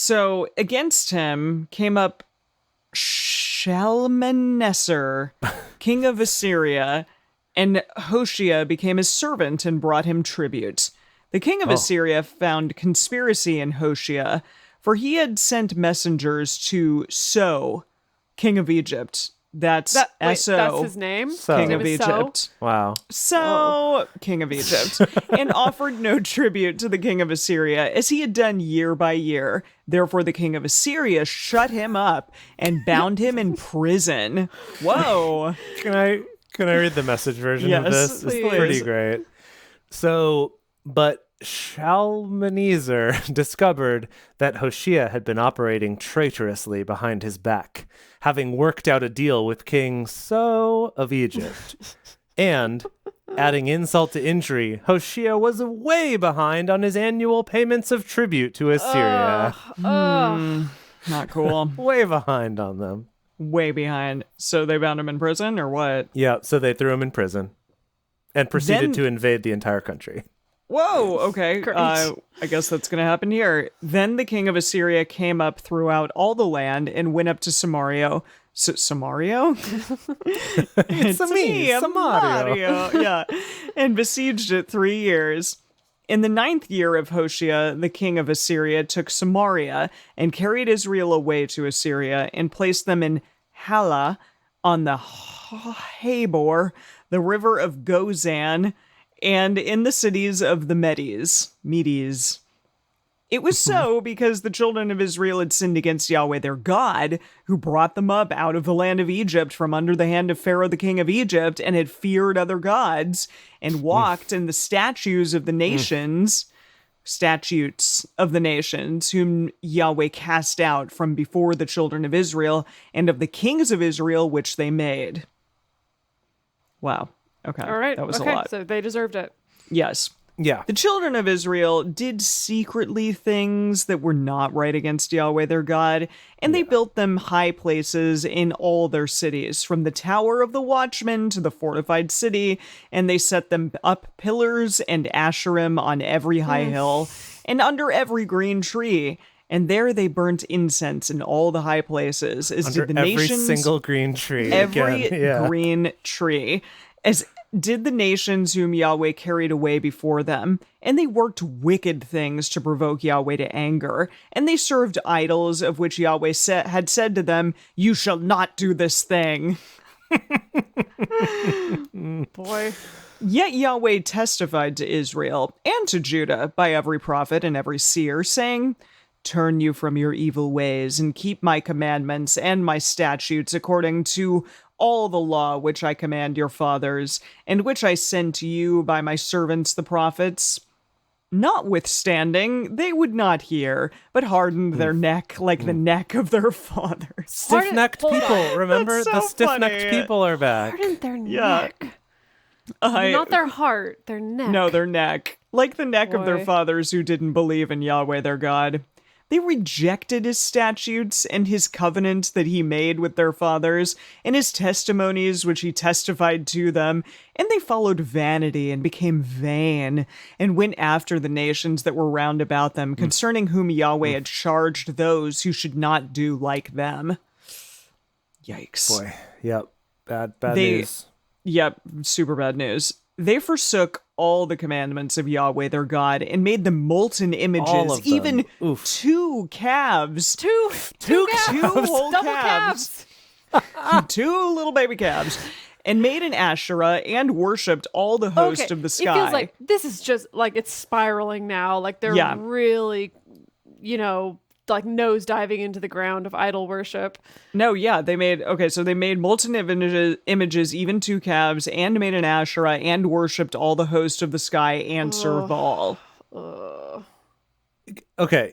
So against him came up Shalmaneser, king of Assyria, and Hoshea became his servant and brought him tribute. The king of Assyria found conspiracy in Hoshea, for he had sent messengers to So, king of Egypt. That's S-O. That's his name? King of His name is Egypt. So? wow. So, king of Egypt, and offered no tribute to the king of Assyria, as he had done year by year. Therefore, the king of Assyria shut him up and bound him in prison. Whoa. Can I read the message version of this? Yes, It's pretty great. So, but Shalmaneser discovered that Hoshea had been operating traitorously behind his back, having worked out a deal with King So of Egypt. And, adding insult to injury, Hoshea was way behind on his annual payments of tribute to Assyria. Not cool. Way behind on them. Way behind. So they bound him in prison, or what? Yeah, so they threw him in prison and proceeded to invade the entire country. Whoa, okay. Great. I guess that's going to happen here. Then the king of Assyria came up throughout all the land and went up to Samaria. Samaria? It's me, Samaria. Yeah. And besieged it 3 years. In the 9th year of Hoshea, the king of Assyria took Samaria and carried Israel away to Assyria and placed them in Halah on the Habor, the river of Gozan, and in the cities of the Medes. It was so because the children of Israel had sinned against Yahweh their God, who brought them up out of the land of Egypt from under the hand of Pharaoh the king of Egypt, and had feared other gods, and walked in the statutes of the nations, whom Yahweh cast out from before the children of Israel, and of the kings of Israel which they made. Wow. Okay. All right. That was okay, a lot. so they deserved it. Yes. Yeah. The children of Israel did secretly things that were not right against Yahweh their God, and they built them high places in all their cities, from the tower of the watchman to the fortified city, and they set them up pillars and Asherim on every high hill, and under every green tree. And there they burnt incense in all the high places, as Under did the every nations. single green tree. Every again. Yeah. green tree, as did the nations whom Yahweh carried away before them. And they worked wicked things to provoke Yahweh to anger. And they served idols, of which Yahweh had said to them, "You shall not do this thing." Boy. Yet Yahweh testified to Israel and to Judah by every prophet and every seer, saying, "Turn you from your evil ways and keep my commandments and my statutes according to all the law which I command your fathers, and which I send to you by my servants the prophets." Notwithstanding, they would not hear, but hardened their neck like the neck of their fathers. Stiff-necked Hold on. people. Remember, That's the so stiff-necked funny. people are back. Hardened their Yeah. neck. Not their heart, their neck. No, their neck. Like the neck of their Boy. fathers who didn't believe in Yahweh their God. They rejected his statutes and his covenant that he made with their fathers, and his testimonies which he testified to them, and they followed vanity and became vain, and went after the nations that were round about them, concerning whom Yahweh had charged those who should not do like them. Yikes. Boy. Yep. Bad They- news. Yep, super bad news. They forsook all the commandments of Yahweh their God and made them molten All images, of them. even Oof. 2 calves. Two Two calves. whole Double calves. calves. 2 little baby calves. and made an Asherah and worshipped all the host of the sky. It feels like this is just like it's spiraling now. Like they're really, like nose diving into the ground of idol worship. No, yeah, they made molten images, even 2 calves, and made an Asherah and worshipped all the host of the sky and served Baal. Okay.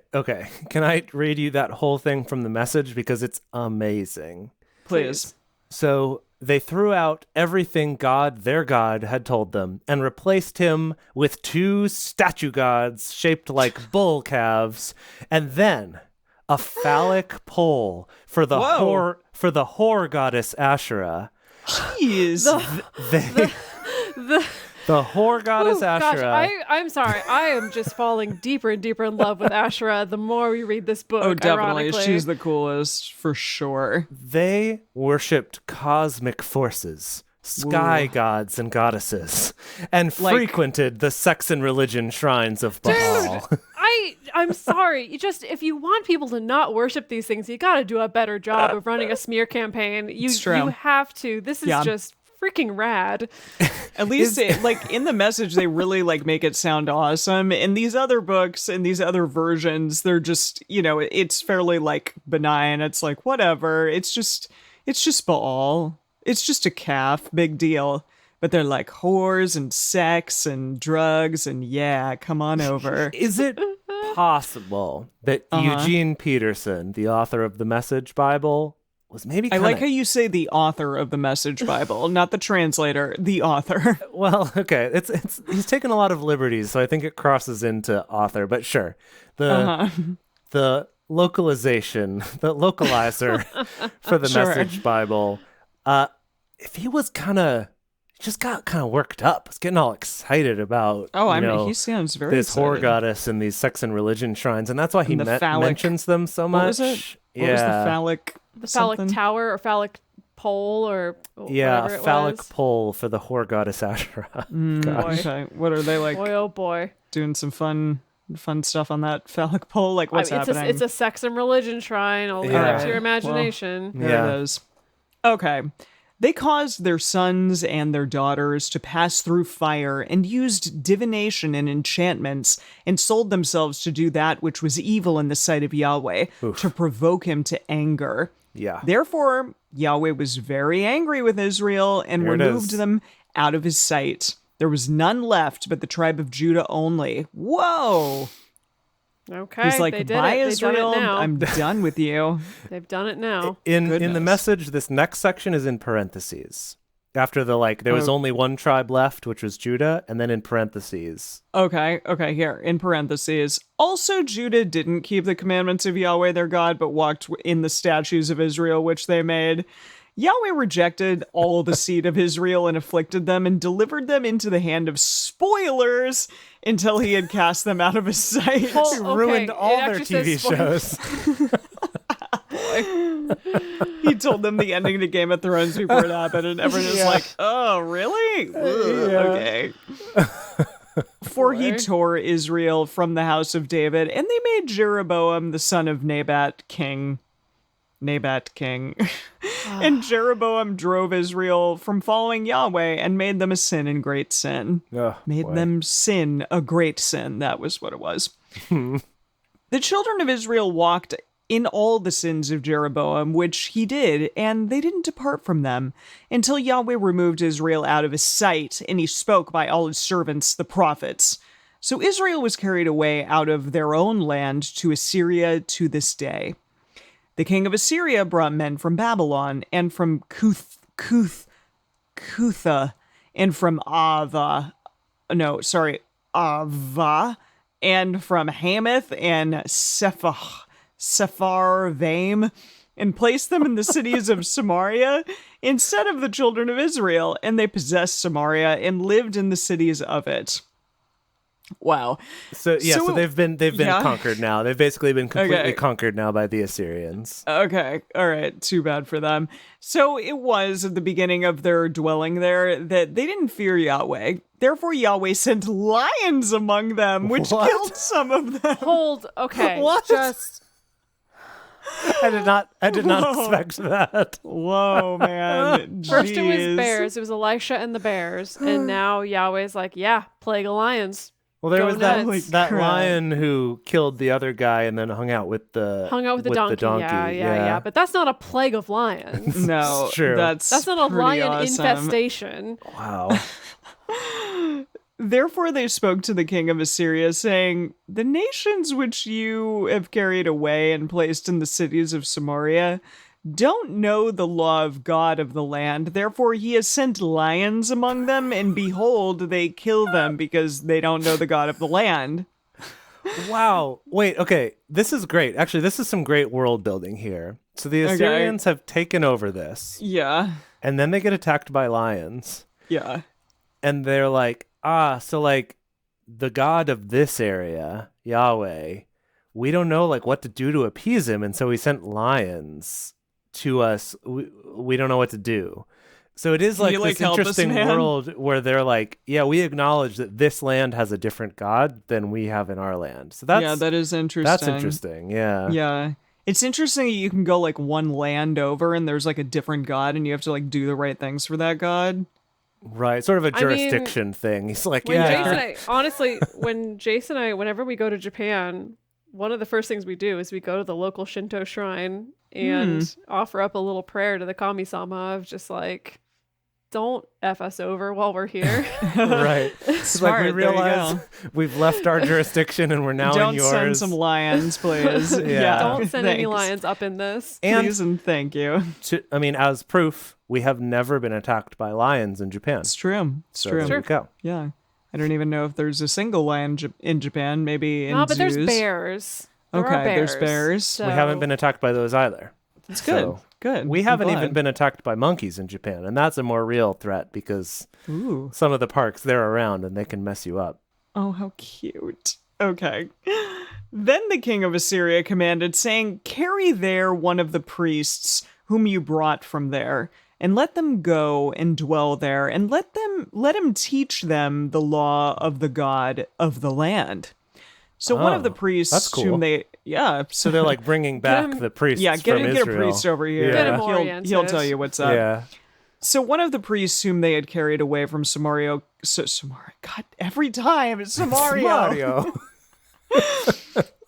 Can I read you that whole thing from the Message because it's amazing? Please. So they threw out everything God, their God, had told them and replaced him with 2 statue gods shaped like bull calves, and then a phallic pole for the whore goddess Asherah. Jeez. The whore goddess Asherah. Gosh, I'm sorry. I am just falling deeper and deeper in love with Asherah the more we read this book. Oh, definitely. Ironically. She's the coolest, for sure. They worshipped cosmic forces, sky gods and goddesses, and frequented the sex and religion shrines of Baal. Dude, I'm sorry. If you want people to not worship these things, you got to do a better job of running a smear campaign. You have to. This is just freaking rad. At least in the Message they really make it sound awesome. In these other books, in these other versions, they're just, it's fairly benign. It's whatever. It's just Baal. It's just a calf, big deal. But they're whores and sex and drugs and come on over. Is it possible that Eugene Peterson, the author of the Message Bible, was maybe I like how you say the author of the Message Bible, not the translator, the author. Well, okay, it's he's taken a lot of liberties, so I think it crosses into author, but sure. The localization, the localizer for the Message Bible, if he was just got kind of worked up. He's getting all excited about he sounds very this excited. Whore goddess and these sex and religion shrines, and that's why he mentions them so much. What was it? What was the phallic? The phallic tower or phallic pole or whatever it phallic was. Pole for the whore goddess Asherah. Okay. What are they Boy, oh boy. doing some fun stuff on that phallic pole? What's happening? It's a sex and religion shrine. I'll leave it up to your imagination. Well, there it is. Okay. They caused their sons and their daughters to pass through fire and used divination and enchantments and sold themselves to do that which was evil in the sight of Yahweh to provoke him to anger. Yeah. Therefore, Yahweh was very angry with Israel and removed them out of his sight. There was none left but the tribe of Judah only. Whoa! Okay, He's they did by it. Israel, They've done it now. I'm done with you. They've done it now. In the Message, this next section is in parentheses. After the there was only one tribe left, which was Judah, and then in parentheses. Okay, here, in parentheses. Also, Judah didn't keep the commandments of Yahweh their God, but walked in the statues of Israel, which they made. Yahweh rejected all the seed of Israel and afflicted them and delivered them into the hand of spoilers until he had cast them out of his sight. He ruined all their TV shows. He told them the ending to Game of Thrones before it happened, and everyone was like, oh, really? Okay. For he tore Israel from the house of David, and they made Jeroboam the son of Nebat king. And Jeroboam drove Israel from following Yahweh and made them a sin and great sin. Them sin a great sin. That was what it was. The children of Israel walked in all the sins of Jeroboam, which he did, and they didn't depart from them until Yahweh removed Israel out of his sight, and he spoke by all his servants, the prophets. So Israel was carried away out of their own land to Assyria to this day. The king of Assyria brought men from Babylon, and from Cutha, and from Ava, and from Hamath and Sepharvaim, and placed them in the cities of Samaria instead of the children of Israel, and they possessed Samaria and lived in the cities of it. Wow. So they've been conquered now. They've basically been completely conquered now by the Assyrians. Okay. All right. Too bad for them. So it was at the beginning of their dwelling there that they didn't fear Yahweh. Therefore, Yahweh sent lions among them, which killed some of them. Okay. What? I did not expect that. Whoa, man. First it was Jeez. bears. It was Elisha and the bears. And now Yahweh's like, yeah, plague of lions. Well, there Go was nuts. that Crap. lion who killed the other guy and then hung out with the donkey. Yeah. But that's not a plague of lions. No, It's true. that's That's not a pretty lion awesome. infestation. Wow. Therefore they spoke to the king of Assyria, saying, "The nations which you have carried away and placed in the cities of Samaria don't know the law of God of the land. Therefore he has sent lions among them, and behold, they kill them because they don't know the God of the land." Wow. Wait, okay. This is great. Actually, this is some great world building here. So the Assyrians have taken over this, Yeah. and then they get attacked by lions. Yeah. And they're like, so like the God of this area, Yahweh, we don't know like what to do to appease him. And so he sent lions to us. We don't know what to do. So it is Can you, this help us, interesting man? world where they're like, yeah, we acknowledge that this land has a different God than we have in our land. So Yeah, that is interesting. that's interesting. Yeah. Yeah. It's interesting that you can go like one land over and there's like a different god and you have to like do the right things for that god. Right. Sort of a I mean, jurisdiction thing. He's like, When yeah. Jason and I, whenever we go to Japan, one of the first things we do is we go to the local Shinto shrine and offer up a little prayer to the Kami-sama of just like, don't F us over while we're here. Right. It's Smart, like we there you realize we've left our jurisdiction and we're now Don't in yours. send some lions, please. Yeah. Don't send any thanks. lions up in this. Please and thank you. As proof, we have never been attacked by lions in Japan. It's true. It's So true. there we go. Yeah. I don't even know if there's a single lion in Japan. Maybe in No, but there's zoos. bears. There are Okay, there's bears. So- We haven't been attacked by those either. It's good. So Good. we I'm haven't glad. even been attacked by monkeys in Japan, and that's a more real threat because Ooh. some of the parks they're around and they can mess you up. Oh, how cute. Okay. Then the king of Assyria commanded, saying, "Carry there one of the priests whom you brought from there, and let them go and dwell there, and let him teach them the law of the God of the land." So one of the priests that's cool. whom they So they're like bringing back him- the priests get from a Israel. priest over here. Get him Yeah. oriented. He'll tell you what's up. Yeah. So one of the priests whom they had carried away from Samaria, God, every time Samaria, Mario.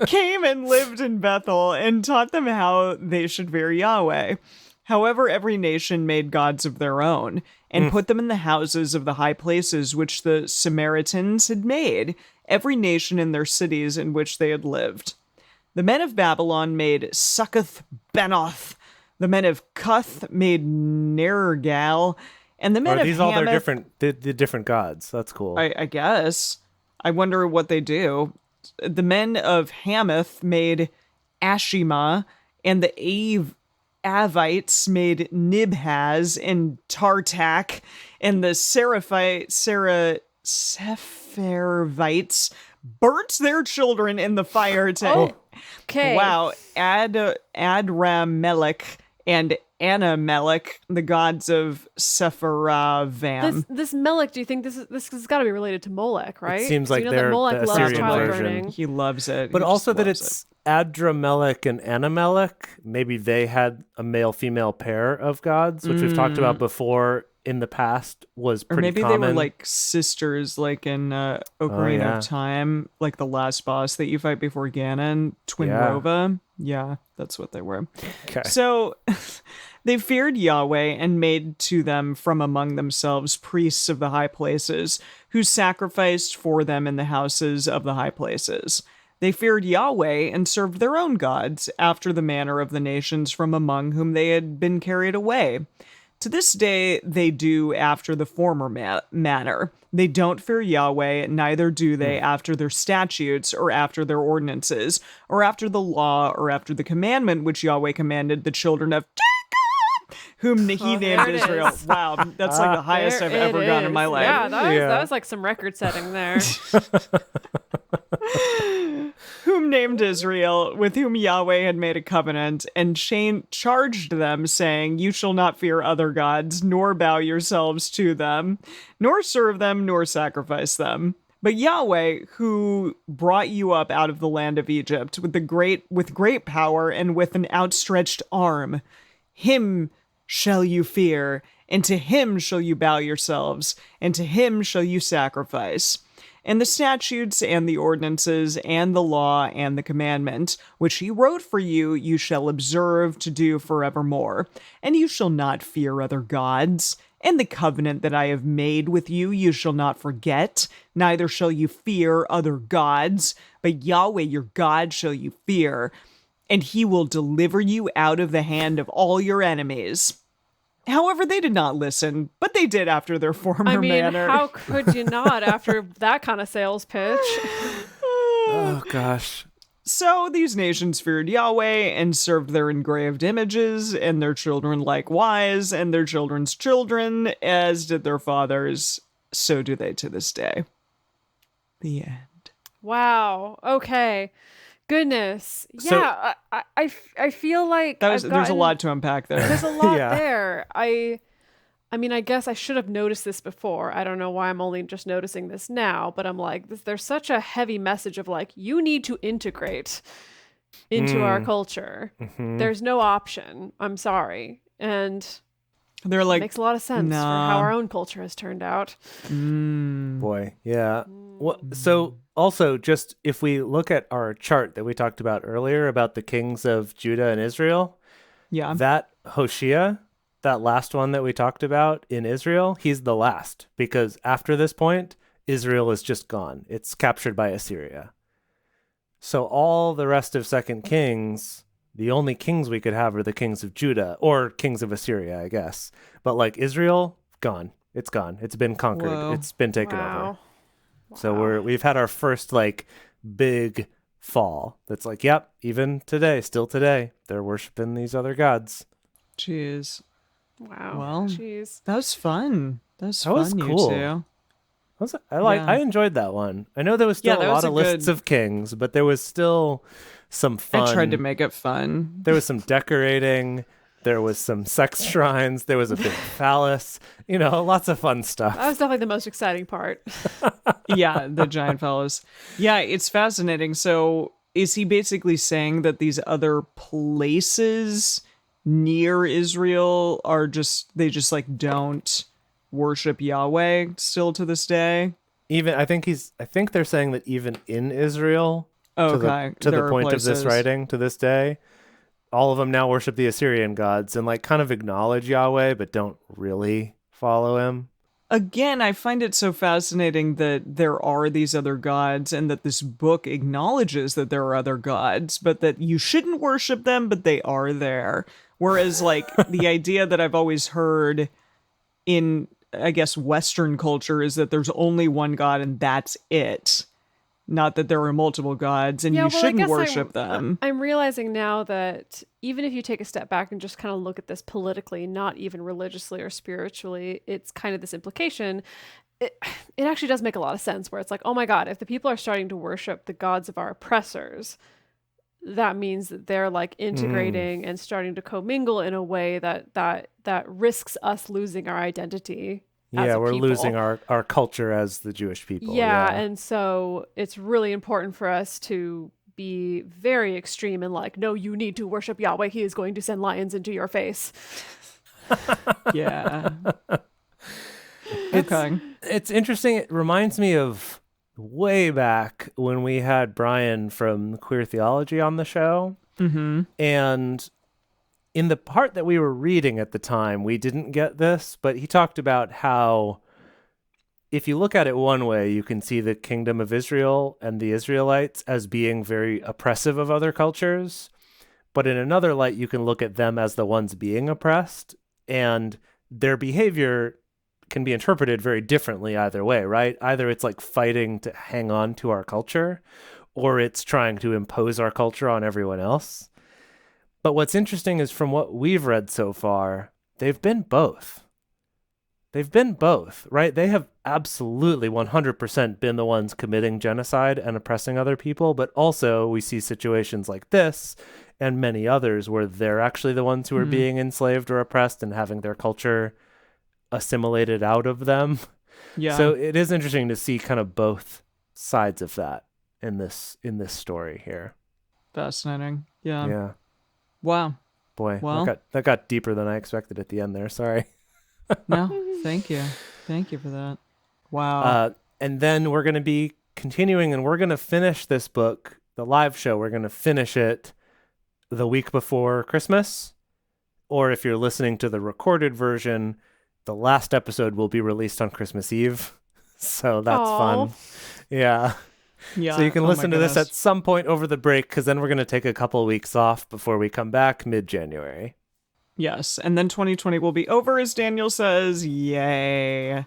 came and lived in Bethel and taught them how they should fear Yahweh. However, every nation made gods of their own and put them in the houses of the high places which the Samaritans had made, every nation in their cities in which they had lived. The men of Babylon made Succoth Benoth. The men of Cuth made Nergal. And the men Are of these all their Hamath, the different gods? That's cool. I guess. I wonder what they do. The men of Hamath made Ashima, and the Avites made Nibhaz and Tartak, and the Sepharvites burnt their children in the fire to Okay. wow, Adramelech and Anamelech, the gods of Sepharvaim. This Melech, do you think this has got to be related to Molech, right? seems 'Cause like you know they're that Molech the loves Assyrian child version. burning. He loves it. But He also just that loves it's Adramelech and Anamelech. Maybe they had a male-female pair of gods, which we've talked about before in the past was Or pretty maybe common. they were like sisters, like in Ocarina yeah. of Time, like the last boss that you fight before Ganon, Twin Yeah. Rova. Yeah, that's what they were. Okay. So they feared Yahweh and made to them from among themselves priests of the high places, who sacrificed for them in the houses of the high places. They feared Yahweh and served their own gods, after the manner of the nations from among whom they had been carried away. To this day, they do after the former manner. They don't fear Yahweh, neither do they after their statutes, or after their ordinances, or after the law, or after the commandment which Yahweh commanded the children of Jacob, whom he Oh, named there it Israel. is. Wow, that's like the highest There I've ever it gone in my is. life. Yeah, that Yeah. was like some record setting there. Whom named Israel, with whom Yahweh had made a covenant, and charged them, saying, "You shall not fear other gods, nor bow yourselves to them, nor serve them, nor sacrifice them. But Yahweh, who brought you up out of the land of Egypt with great power and with an outstretched arm, him shall you fear, and to him shall you bow yourselves, and to him shall you sacrifice. And the statutes and the ordinances and the law and the commandment, which he wrote for you, you shall observe to do forevermore. And you shall not fear other gods. And the covenant that I have made with you, you shall not forget, neither shall you fear other gods, but Yahweh your God shall you fear, and he will deliver you out of the hand of all your enemies. However, they did not listen, but they did after their former manner. How could you not after that kind of sales pitch? Oh, gosh. So these nations feared Yahweh and served their engraved images, and their children likewise, and their children's children, as did their fathers. So do they to this day. The end. Wow. Okay. Goodness. So- Yeah. I feel like There's a lot to unpack there. There's a lot Yeah. there. I mean, I guess I should have noticed this before. I don't know why I'm only just noticing this now, but I'm like, there's such a heavy message of like, you need to integrate into our culture. Mm-hmm. There's no option. I'm sorry. And They're it like, makes a lot of sense for nah. how our own culture has turned out. Boy, yeah. So also, just if we look at our chart that we talked about earlier about the kings of Judah and Israel, yeah. that Hoshea, that last one that we talked about in Israel, he's the last, because after this point, Israel is just gone. It's captured by Assyria. So all the rest of Second Kings, the only kings we could have are the kings of Judah, or kings of Assyria, I guess. But like Israel, gone. It's gone. It's been conquered. Whoa. It's been taken over. Wow. So we've had our first like big fall. That's like, yep, even today, still today, they're worshiping these other gods. Jeez. Wow. Well, Jeez. That was fun. That was was fun, cool. you two. I enjoyed that one. I know there was still Yeah, that a was lot of a lists good- of kings, but there was still some fun. I tried to make it fun. There was some decorating. There was some sex shrines. There was a big phallus. Lots of fun stuff. That was definitely the most exciting part. Yeah, the giant fellows. Yeah, it's fascinating. So is he basically saying that these other places near Israel they just like don't worship Yahweh still to this day? I think they're saying that even in Israel, Okay. to the there are point of this places. writing to this day, all of them now worship the Assyrian gods and like kind of acknowledge Yahweh, but don't really follow him. Again, I find it so fascinating that there are these other gods and that this book acknowledges that there are other gods, but that you shouldn't worship them, but they are there. Whereas, like, the idea that I've always heard in, I guess, Western culture is that there's only one God and that's it. Not that there are multiple gods and you shouldn't worship them. I'm realizing now that even if you take a step back and just kind of look at this politically, not even religiously or spiritually, it's kind of this implication. It actually does make a lot of sense where it's like, oh my God, if the people are starting to worship the gods of our oppressors, that means that they're like integrating and starting to commingle in a way that risks us losing our identity. Yeah, we're losing our culture as the Jewish people. Yeah, and so it's really important for us to be very extreme and like, no, you need to worship Yahweh. He is going to send lions into your face. Yeah. Okay. It's interesting. It reminds me of way back when we had Brian from Queer Theology on the show. Mm-hmm. And in the part that we were reading at the time, we didn't get this, but he talked about how if you look at it one way, you can see the kingdom of Israel and the Israelites as being very oppressive of other cultures. But in another light, you can look at them as the ones being oppressed, and their behavior can be interpreted very differently either way, right? Either it's like fighting to hang on to our culture, or it's trying to impose our culture on everyone else. But what's interesting is from what we've read so far, they've been both. They've been both, right? They have absolutely 100% been the ones committing genocide and oppressing other people, but also we see situations like this and many others where they're actually the ones who are being enslaved or oppressed and having their culture assimilated out of them. Yeah. So it is interesting to see kind of both sides of that in this story here. Fascinating. Yeah. Yeah. Wow. Boy, Well, that got deeper than I expected at the end there. Sorry. No, thank you. Thank you for that. Wow. And then we're going to be continuing, and we're going to finish this book, the live show. We're going to finish it the week before Christmas. Or if you're listening to the recorded version, the last episode will be released on Christmas Eve. So that's fun. Yeah. Yeah. So you can listen to this goodness. at some point over the break, because then we're going to take a couple weeks off before we come back mid-January. Yes. And then 2020 will be over, as Daniel says. Yay.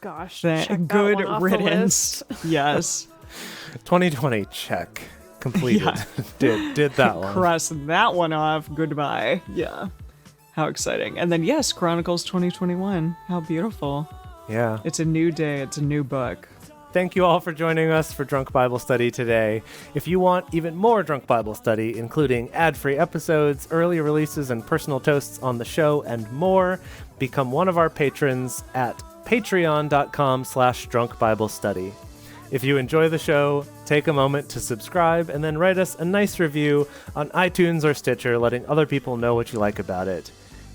Gosh, Good check that one off the riddance. list. Yes. 2020, check. Completed. Yeah. Did that one. Cross that one off. Goodbye. Yeah. How exciting. And then, yes, Chronicles 2021. How beautiful. Yeah. It's a new day. It's a new book. Thank you all for joining us for Drunk Bible Study today. If you want even more Drunk Bible Study, including ad-free episodes, early releases, and personal toasts on the show, and more, become one of our patrons at patreon.com/drunkbiblestudy. If you enjoy the show, take a moment to subscribe and then write us a nice review on iTunes or Stitcher, letting other people know what you like about it.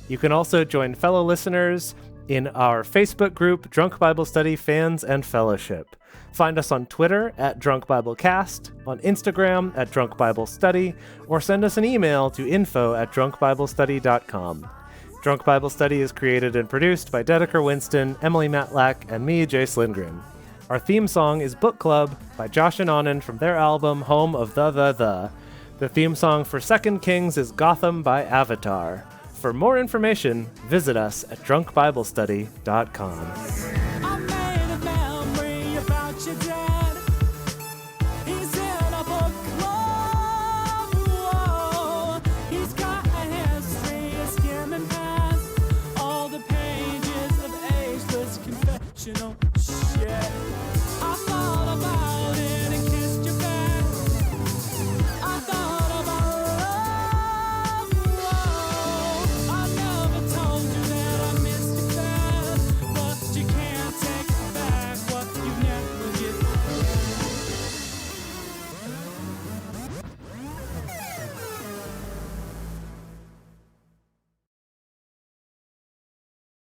You can also join fellow listeners in our Facebook group, Drunk Bible Study Fans and Fellowship. Find us on Twitter at Drunk Bible Cast, on Instagram at Drunk Bible Study, or send us an email to info@drunkbiblestudy.com. Drunk Bible Study is created and produced by Dedeker Winston, Emily Matlack, and me, Jace Lindgren. Our theme song is Book Club by Josh and Anand from their album Home of the. The theme song for 2 Kings is Gotham by Avatar. For more information, visit us at drunkbiblestudy.com.